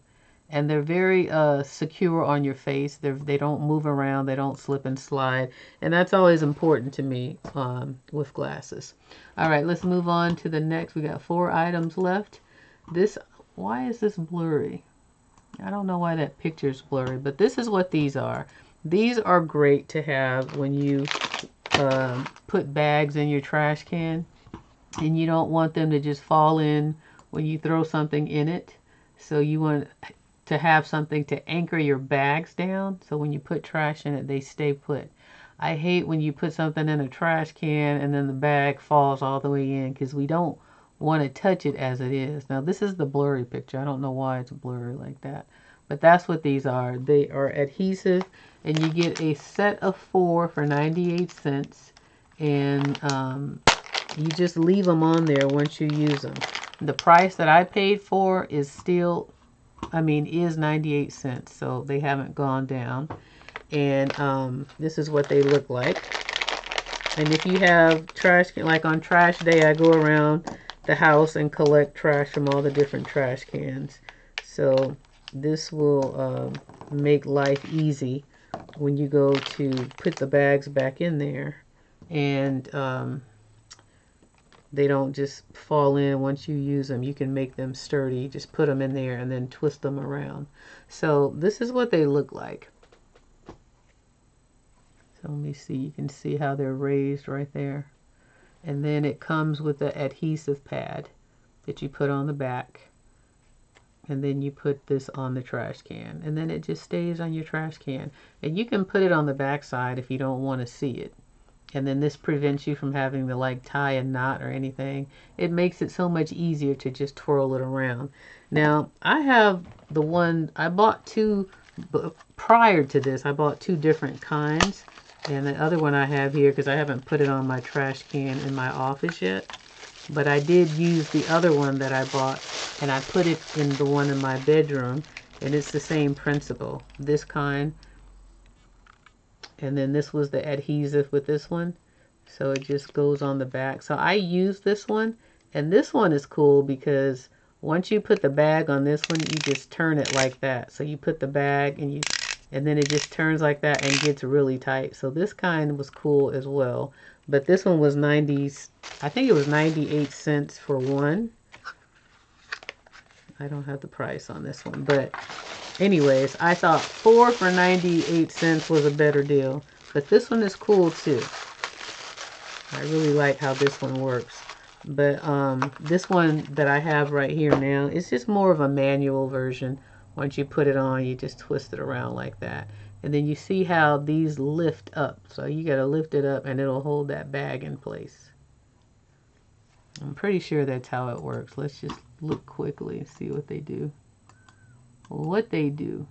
Speaker 1: And they're very secure on your face. They don't move around. They don't slip and slide. And that's always important to me with glasses. All right, let's move on to the next. We got 4 items left. Why is this blurry? I don't know why that picture's blurry, but this is what these are. These are great to have when you put bags in your trash can and you don't want them to just fall in when you throw something in it. So you want to have something to anchor your bags down, so when you put trash in it, they stay put. I hate when you put something in a trash can and then the bag falls all the way in, because we don't want to touch it as it is. Now this is the blurry picture. I don't know why it's blurry like that. But that's what these are. They are adhesive, and you get a set of 4 for 98 cents. And you just leave them on there once you use them. The price that I paid for is still, is 98 cents. So they haven't gone down. And this is what they look like. And if you have trash, like on trash day, I go around the house and collect trash from all the different trash cans. So this will make life easy when you go to put the bags back in there. And they don't just fall in once you use them. You can make them sturdy. Just put them in there and then twist them around. So this is what they look like. So let me see. You can see how they're raised right there. And then it comes with the adhesive pad that you put on the back. And then you put this on the trash can. And then it just stays on your trash can. And you can put it on the back side if you don't want to see it. And then this prevents you from having to like tie a knot or anything. It makes it so much easier to just twirl it around. Now, I have the one, I bought two, prior to this, I bought 2 different kinds. And the other one I have here, because I haven't put it on my trash can in my office yet. But I did use the other one that I bought, and I put it in the one in my bedroom. And it's the same principle. This kind. And then this was the adhesive with this one. So it just goes on the back. So I use this one. And this one is cool because once you put the bag on this one, you just turn it like that. So you put the bag and then it just turns like that and gets really tight. So this kind was cool as well. But this one was I think it was 98 cents for one. I don't have the price on this one, but anyways, I thought 4 for 98 cents was a better deal. But this one is cool too. I really like how this one works. But this one that I have right here now is just more of a manual version. Once you put it on, you just twist it around like that. And then you see how these lift up. So you got to lift it up and it'll hold that bag in place. I'm pretty sure that's how it works. Let's just look quickly and see what they do. What they do.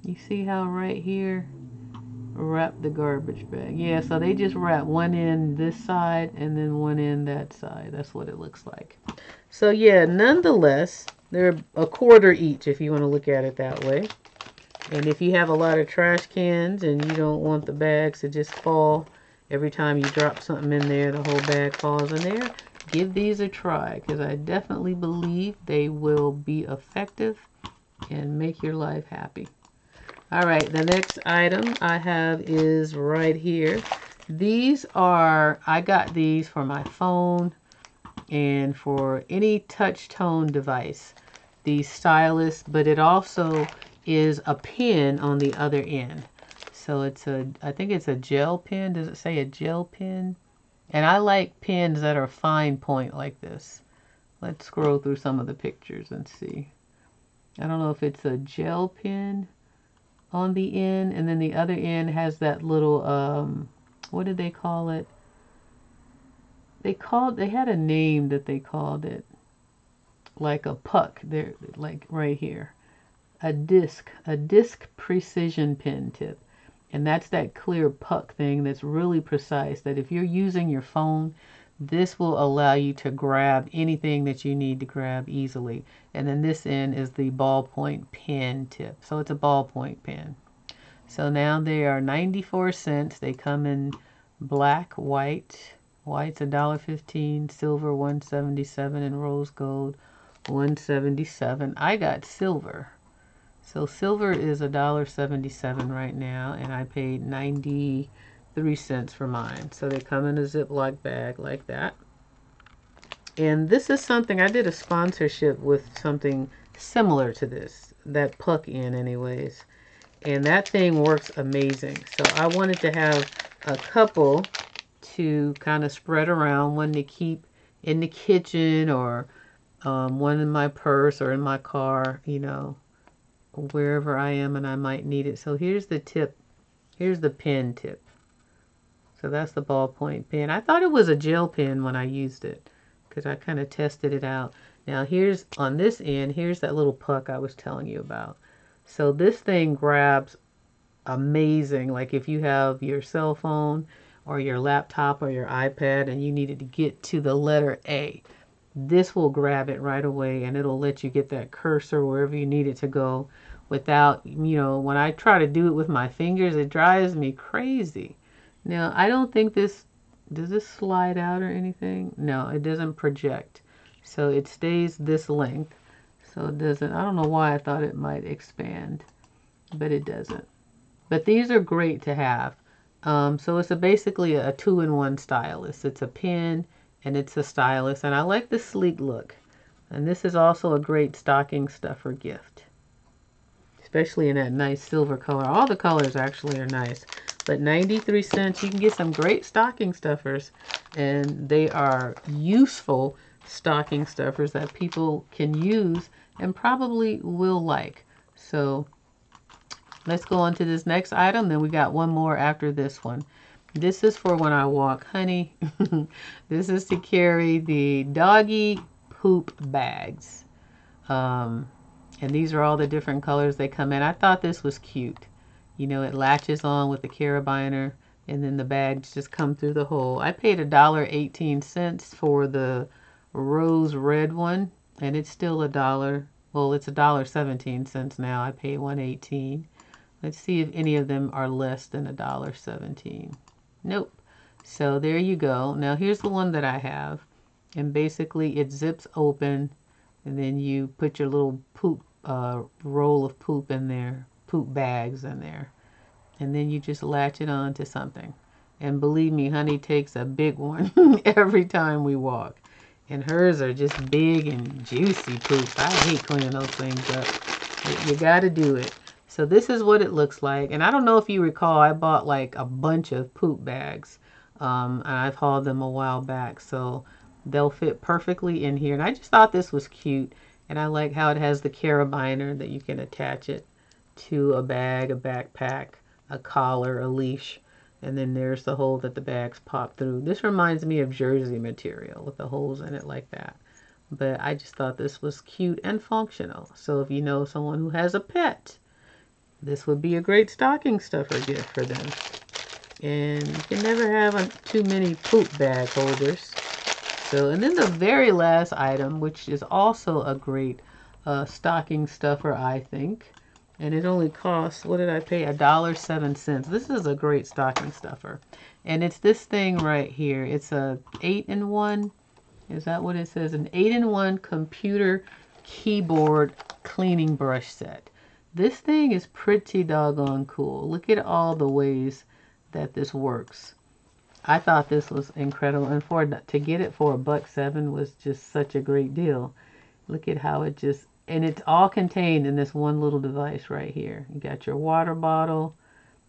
Speaker 1: You see how right here, wrap the garbage bag. Yeah, so they just wrap one end this side and then one end that side. That's what it looks like. So yeah, nonetheless, they're $1/4 each if you want to look at it that way. And if you have a lot of trash cans and you don't want the bags to just fall every time you drop something in there, the whole bag falls in there, give these a try, because I definitely believe they will be effective and make your life happy. All right, the next item I have is right here. These are, I got these for my phone and for any touch tone device. The Stylus, but it also is a pen on the other end. So it's I think it's a gel pen. Does it say a gel pen? And I like pens that are fine point like this. Let's scroll through some of the pictures and see. I don't know if it's a gel pen on the end, and then the other end has that little, what did they call it? They had a name that they called it. Like a puck, there, like right here. A disc precision pen tip. And that's that clear puck thing that's really precise, that if you're using your phone, this will allow you to grab anything that you need to grab easily. And then this end is the ballpoint pen tip. So it's a ballpoint pen. So now they are 94 cents. They come in black, white. White's $1.15, silver $1.77, and rose gold $1.77. I got silver. So silver is $1.77 right now, and I paid 93 cents for mine. So they come in a Ziploc bag like that. And this is something, I did a sponsorship with something similar to this, that puck in anyways. And that thing works amazing. So I wanted to have a couple to kind of spread around, one to keep in the kitchen, or one in my purse or in my car, you know, wherever I am and I might need it. So here's the tip. Here's the pen tip. So that's the ballpoint pen. I thought it was a gel pen when I used it because I kind of tested it out. Now here's on this end, here's that little puck I was telling you about. So this thing grabs amazing. Like if you have your cell phone or your laptop or your iPad and you needed to get to the letter A, this will grab it right away and it'll let you get that cursor wherever you need it to go without, when I try to do it with my fingers, it drives me crazy. Now, I don't think does this slide out or anything? No, it doesn't project. So it stays this length. So it doesn't, I don't know why I thought it might expand, but it doesn't. But these are great to have. So it's basically a two-in-one stylus. It's a pen and it's a stylus. And I like the sleek look. And this is also a great stocking stuffer gift, especially in that nice silver color. All the colors actually are nice. But 93 cents, you can get some great stocking stuffers. And they are useful stocking stuffers that people can use and probably will like. So let's go on to this next item. Then we got one more after this one. This is for when I walk, honey. This is to carry the doggy poop bags. And these are all the different colors they come in. I thought this was cute. It latches on with the carabiner and then the bags just come through the hole. I paid $1.18 for the rose red one and it's still $1. Well, it's $1.17 now. I paid $1.18. Let's see if any of them are less than $1.17. Nope. So there you go. Now here's the one that I have. And basically it zips open and then you put your little poop roll of poop in there, poop bags in there. And then you just latch it on to something. And believe me, honey takes a big one every time we walk. And hers are just big and juicy poop. I hate cleaning those things up. You got to do it. So this is what it looks like. And I don't know if you recall, I bought like a bunch of poop bags. And I've hauled them a while back. So they'll fit perfectly in here. And I just thought this was cute. And I like how it has the carabiner that you can attach it to a bag, a backpack, a collar, a leash. And then there's the hole that the bags pop through. This reminds me of jersey material with the holes in it like that. But I just thought this was cute and functional. So if you know someone who has a pet, this would be a great stocking stuffer gift for them. And you can never have too many poop bag holders. So, and then the very last item, which is also a great stocking stuffer, I think. And it only costs, what did I pay? $1.07. This is a great stocking stuffer. And it's this thing right here. It's a 8-in-1. Is that what it says? An 8-in-1 computer keyboard cleaning brush set. This thing is pretty doggone cool. Look at all the ways that this works. I thought this was incredible. And to get it for $1.07 was just such a great deal. Look at how it just, and it's all contained in this one little device right here. You got your water bottle.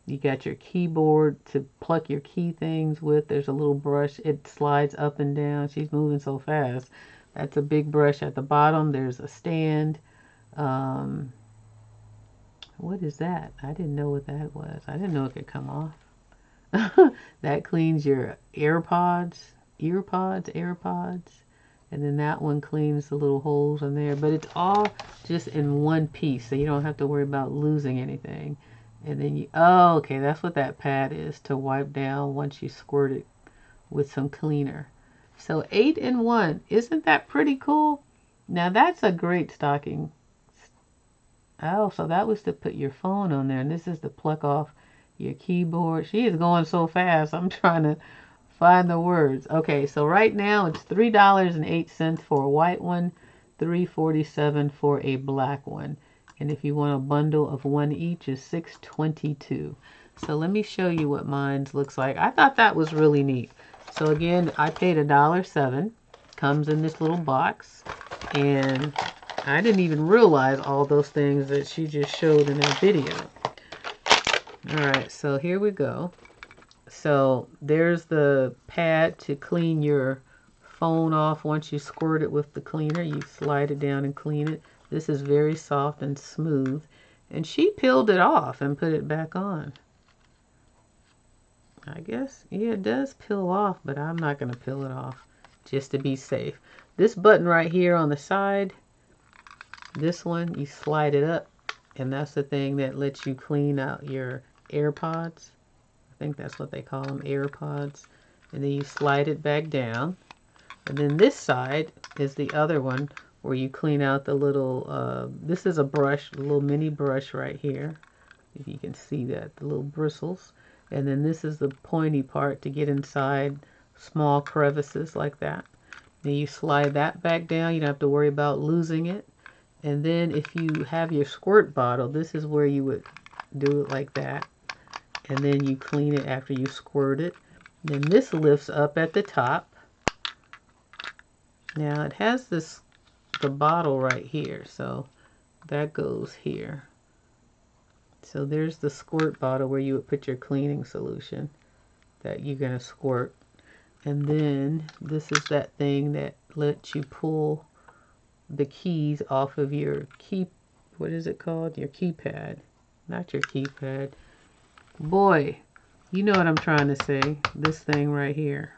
Speaker 1: You got your keyboard to pluck your key things with. There's a little brush. It slides up and down. She's moving so fast. That's a big brush at the bottom. There's a stand. What is that? I didn't know what that was. I didn't know it could come off. That cleans your AirPods. And then that one cleans the little holes in there. But it's all just in one piece, so you don't have to worry about losing anything. And then oh, okay, that's what that pad is, to wipe down once you squirt it with some cleaner. So 8-in-1, isn't that pretty cool? Now that's a great stocking. Oh, so that was to put your phone on there, and this is to pluck off your keyboard. She is going so fast, I'm trying to find the words. Okay, so right now it's $3.08 for a white one, $3.47 for a black one. And if you want a bundle of one each, is $6.22. So let me show you what mine looks like. I thought that was really neat. So again, I paid $1.07. Comes in this little box. And I didn't even realize all those things that she just showed in that video. Alright, so here we go. So there's the pad to clean your phone off once you squirt it with the cleaner. You slide it down and clean it. This is very soft and smooth. And she peeled it off and put it back on. I guess, yeah, it does peel off, but I'm not going to peel it off just to be safe. This button right here on the side, this one, you slide it up, and that's the thing that lets you clean out your AirPods. I think that's what they call them, AirPods. And then you slide it back down. And then this side is the other one where you clean out the little, this is a brush, a little mini brush right here. If you can see that, the little bristles. And then this is the pointy part to get inside small crevices like that. Then you slide that back down. You don't have to worry about losing it. And then if you have your squirt bottle, this is where you would do it like that. And then you clean it after you squirt it. Then this lifts up at the top. Now it has the bottle right here, so that goes here. So there's the squirt bottle where you would put your cleaning solution that you're going to squirt. And then this is that thing that lets you pull the keys off of your what is it called? Your keypad. Not your keypad. Boy, you know what I'm trying to say. This thing right here.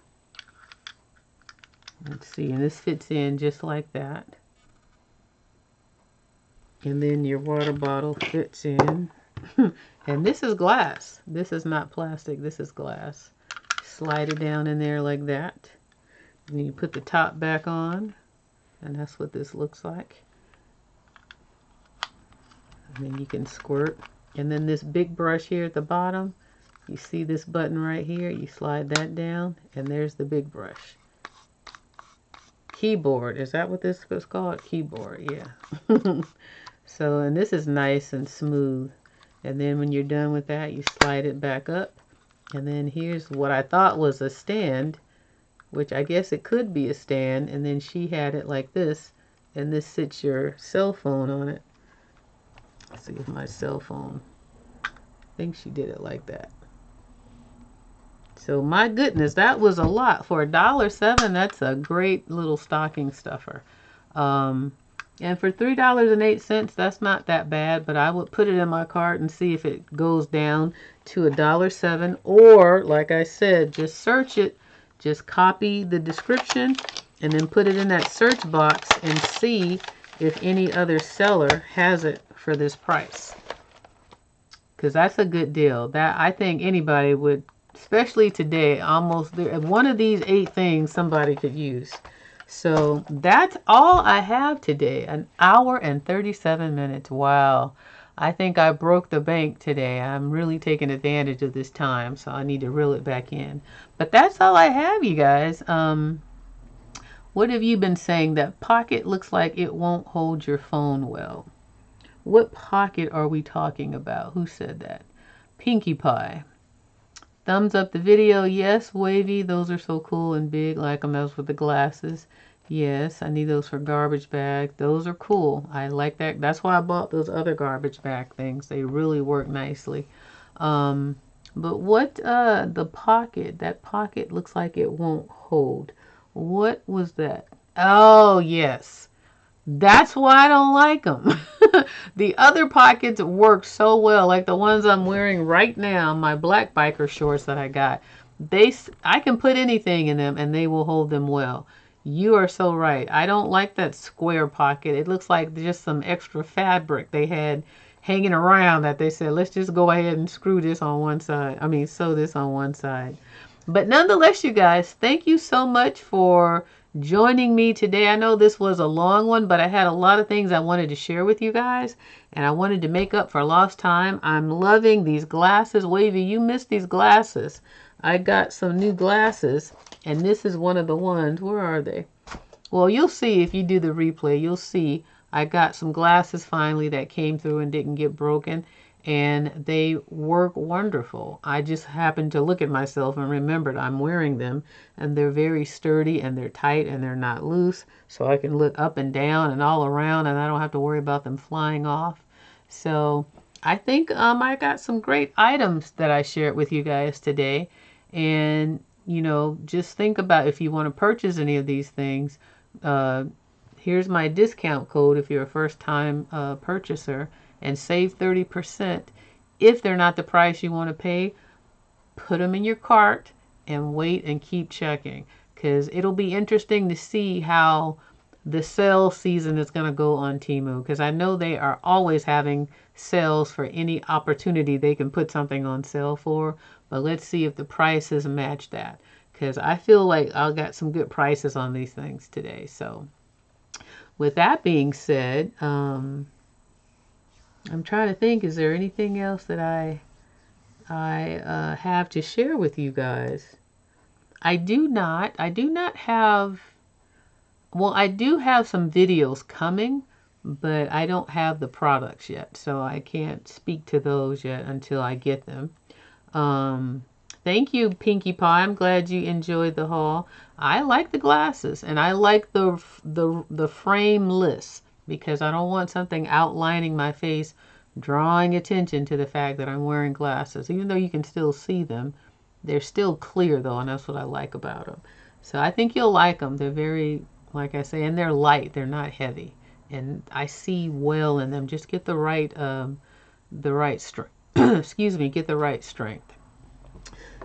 Speaker 1: Let's see, and this fits in just like that. And then your water bottle fits in. And this is glass. This is not plastic. This is glass. Slide it down in there like that. And then you put the top back on. And that's what this looks like. And then you can squirt. And then this big brush here at the bottom. You see this button right here. You slide that down. And there's the big brush. Keyboard. Is that what this was called? Keyboard. Yeah. So, and this is nice and smooth. And then when you're done with that, you slide it back up. And then here's what I thought was a stand, which I guess it could be a stand. And then she had it like this. And this sits your cell phone on it. Let's see if my cell phone. I think she did it like that. So my goodness, that was a lot. For $1.07, that's a great little stocking stuffer. And for $3.08, that's not that bad, but I would put it in my cart and see if it goes down to $1.07. Or, like I said, just search it. Just copy the description and then put it in that search box and see if any other seller has it for this price. Because that's a good deal. That I think anybody would, especially today, almost one of these 8 things somebody could use. So that's all I have today. 1 hour and 37 minutes. Wow. I think I broke the bank today. I'm really taking advantage of this time, so I need to reel it back in. But that's all I have, you guys. What have you been saying? That pocket looks like it won't hold your phone well. What pocket are we talking about? Who said that? Pinkie Pie. Thumbs up the video. Yes, Wavy. Those are so cool and big. Like them. Those with the glasses. Yes, I need those for garbage bag. Those are cool. I like that. That's why I bought those other garbage bag things. They really work nicely. But what, the pocket, that pocket looks like it won't hold. What was that? Oh, yes. That's why I don't like them. The other pockets work so well, like the ones I'm wearing right now, my black biker shorts that I got. I can put anything in them and they will hold them well. You are so right. I don't like that square pocket. It looks like just some extra fabric they had hanging around that they said, let's just go ahead and screw this on one side. I mean, sew this on one side. But nonetheless, you guys, thank you so much for joining me today. I know this was a long one, but I had a lot of things I wanted to share with you guys, and I wanted to make up for lost time. I'm loving these glasses. Wavy, you missed these glasses. I got some new glasses, and this is one of the ones. Where are they? Well, you'll see if you do the replay. You'll see I got some glasses finally that came through and didn't get broken, and they work wonderful. I just happened to look at myself and remembered I'm wearing them, and they're very sturdy and they're tight and they're not loose, so I can look up and down and all around, and I don't have to worry about them flying off. So I think I got some great items that I shared with you guys today. And you know, just think about if you want to purchase any of these things. Here's my discount code if you're a first-time purchaser, and save 30% if they're not the price you want to pay. put them in your cart and wait and keep checking, because it'll be interesting to see how the sale season is going to go on Temu, because I know they are always having sales for any opportunity they can put something on sale for. But let's see if the prices match that, because I feel like I got some good prices on these things today. So with that being said, I'm trying to think, is there anything else that I have to share with you guys? I do not have, well, I do have some videos coming, but I don't have the products yet, so I can't speak to those yet until I get them. Thank you, Pinkie Pie. I'm glad you enjoyed the haul. I like the glasses, and I like the frameless, because I don't want something outlining my face, drawing attention to the fact that I'm wearing glasses. Even though you can still see them, they're still clear though, and that's what I like about them. So I think you'll like them. They're very, like I say, and they're light. They're not heavy, and I see well in them. Just get the right strength. Excuse me, get the right strength.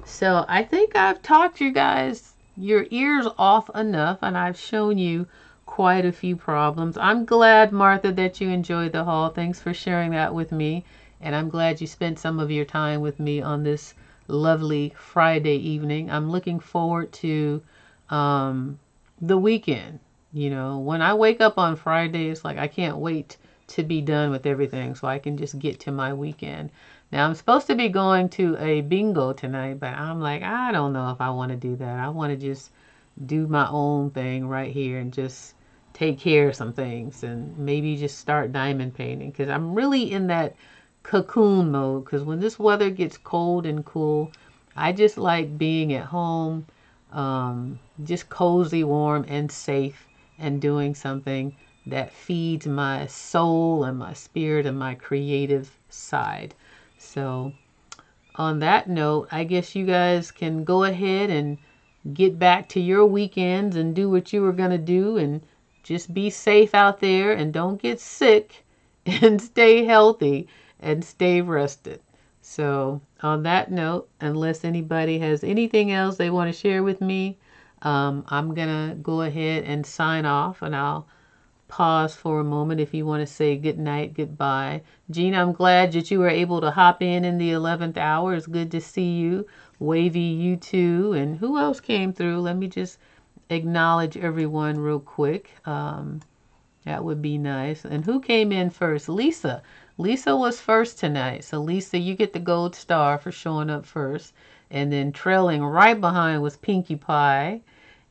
Speaker 1: So I think I've talked you guys your ears off enough, and I've shown you quite a few problems. I'm glad, Martha, that you enjoyed the haul. Thanks for sharing that with me, and I'm glad you spent some of your time with me on this lovely Friday evening. I'm looking forward to the weekend. You know, when I wake up on Friday, it's like I can't wait to be done with everything so I can just get to my weekend. Now, I'm supposed to be going to a bingo tonight, but I'm like, I don't know if I want to do that. I want to just do my own thing right here and just take care of some things, and maybe just start diamond painting, because I'm really in that cocoon mode. Because when this weather gets cold and cool, I just like being at home, just cozy, warm, and safe, and doing something that feeds my soul and my spirit and my creative side. So on that note, I guess you guys can go ahead and get back to your weekends and do what you were going to do, and just be safe out there, and don't get sick, and stay healthy, and stay rested. So on that note, unless anybody has anything else they want to share with me, I'm going to go ahead and sign off, and I'll pause for a moment if you want to say good night, goodbye. Gina, I'm glad that you were able to hop in the 11th hour. It's good to see you. Wavy, you too. And who else came through? Let me just acknowledge everyone real quick. That would be nice. And who came in first? Lisa. Lisa was first tonight. So Lisa, you get the gold star for showing up first. And then trailing right behind was Pinkie Pie.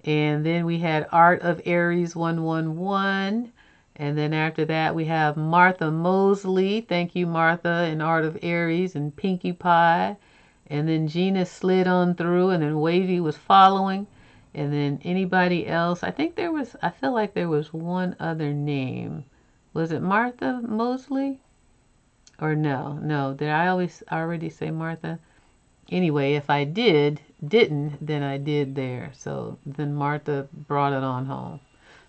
Speaker 1: And then we had Art of Aries 111. And then after that, we have Martha Mosley. Thank you, Martha, and Art of Aries and Pinkie Pie. And then Gina slid on through, and then Wavy was following. And then anybody else? I feel like there was one other name. Was it Martha Mosley? Or no? No, did I already say Martha? Anyway, if I didn't, then I did there. So then Martha brought it on home.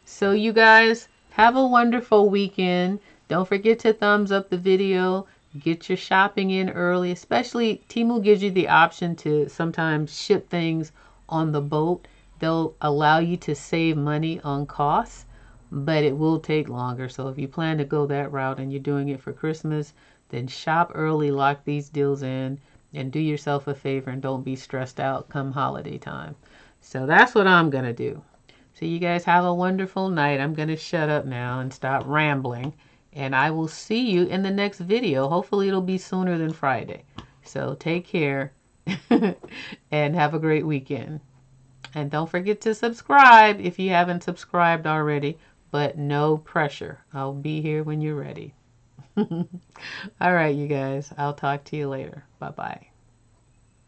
Speaker 1: So you guys have a wonderful weekend. Don't forget to thumbs up the video. Get your shopping in early. Especially Temu gives you the option to sometimes ship things on the boat. They'll allow you to save money on costs, but it will take longer. So if you plan to go that route and you're doing it for Christmas, then shop early, lock these deals in, and do yourself a favor and don't be stressed out come holiday time. So that's what I'm going to do. So you guys have a wonderful night. I'm going to shut up now and stop rambling. And I will see you in the next video. Hopefully it'll be sooner than Friday. So take care and have a great weekend. And don't forget to subscribe if you haven't subscribed already. But no pressure. I'll be here when you're ready. All right, you guys. I'll talk to you later. Bye-bye.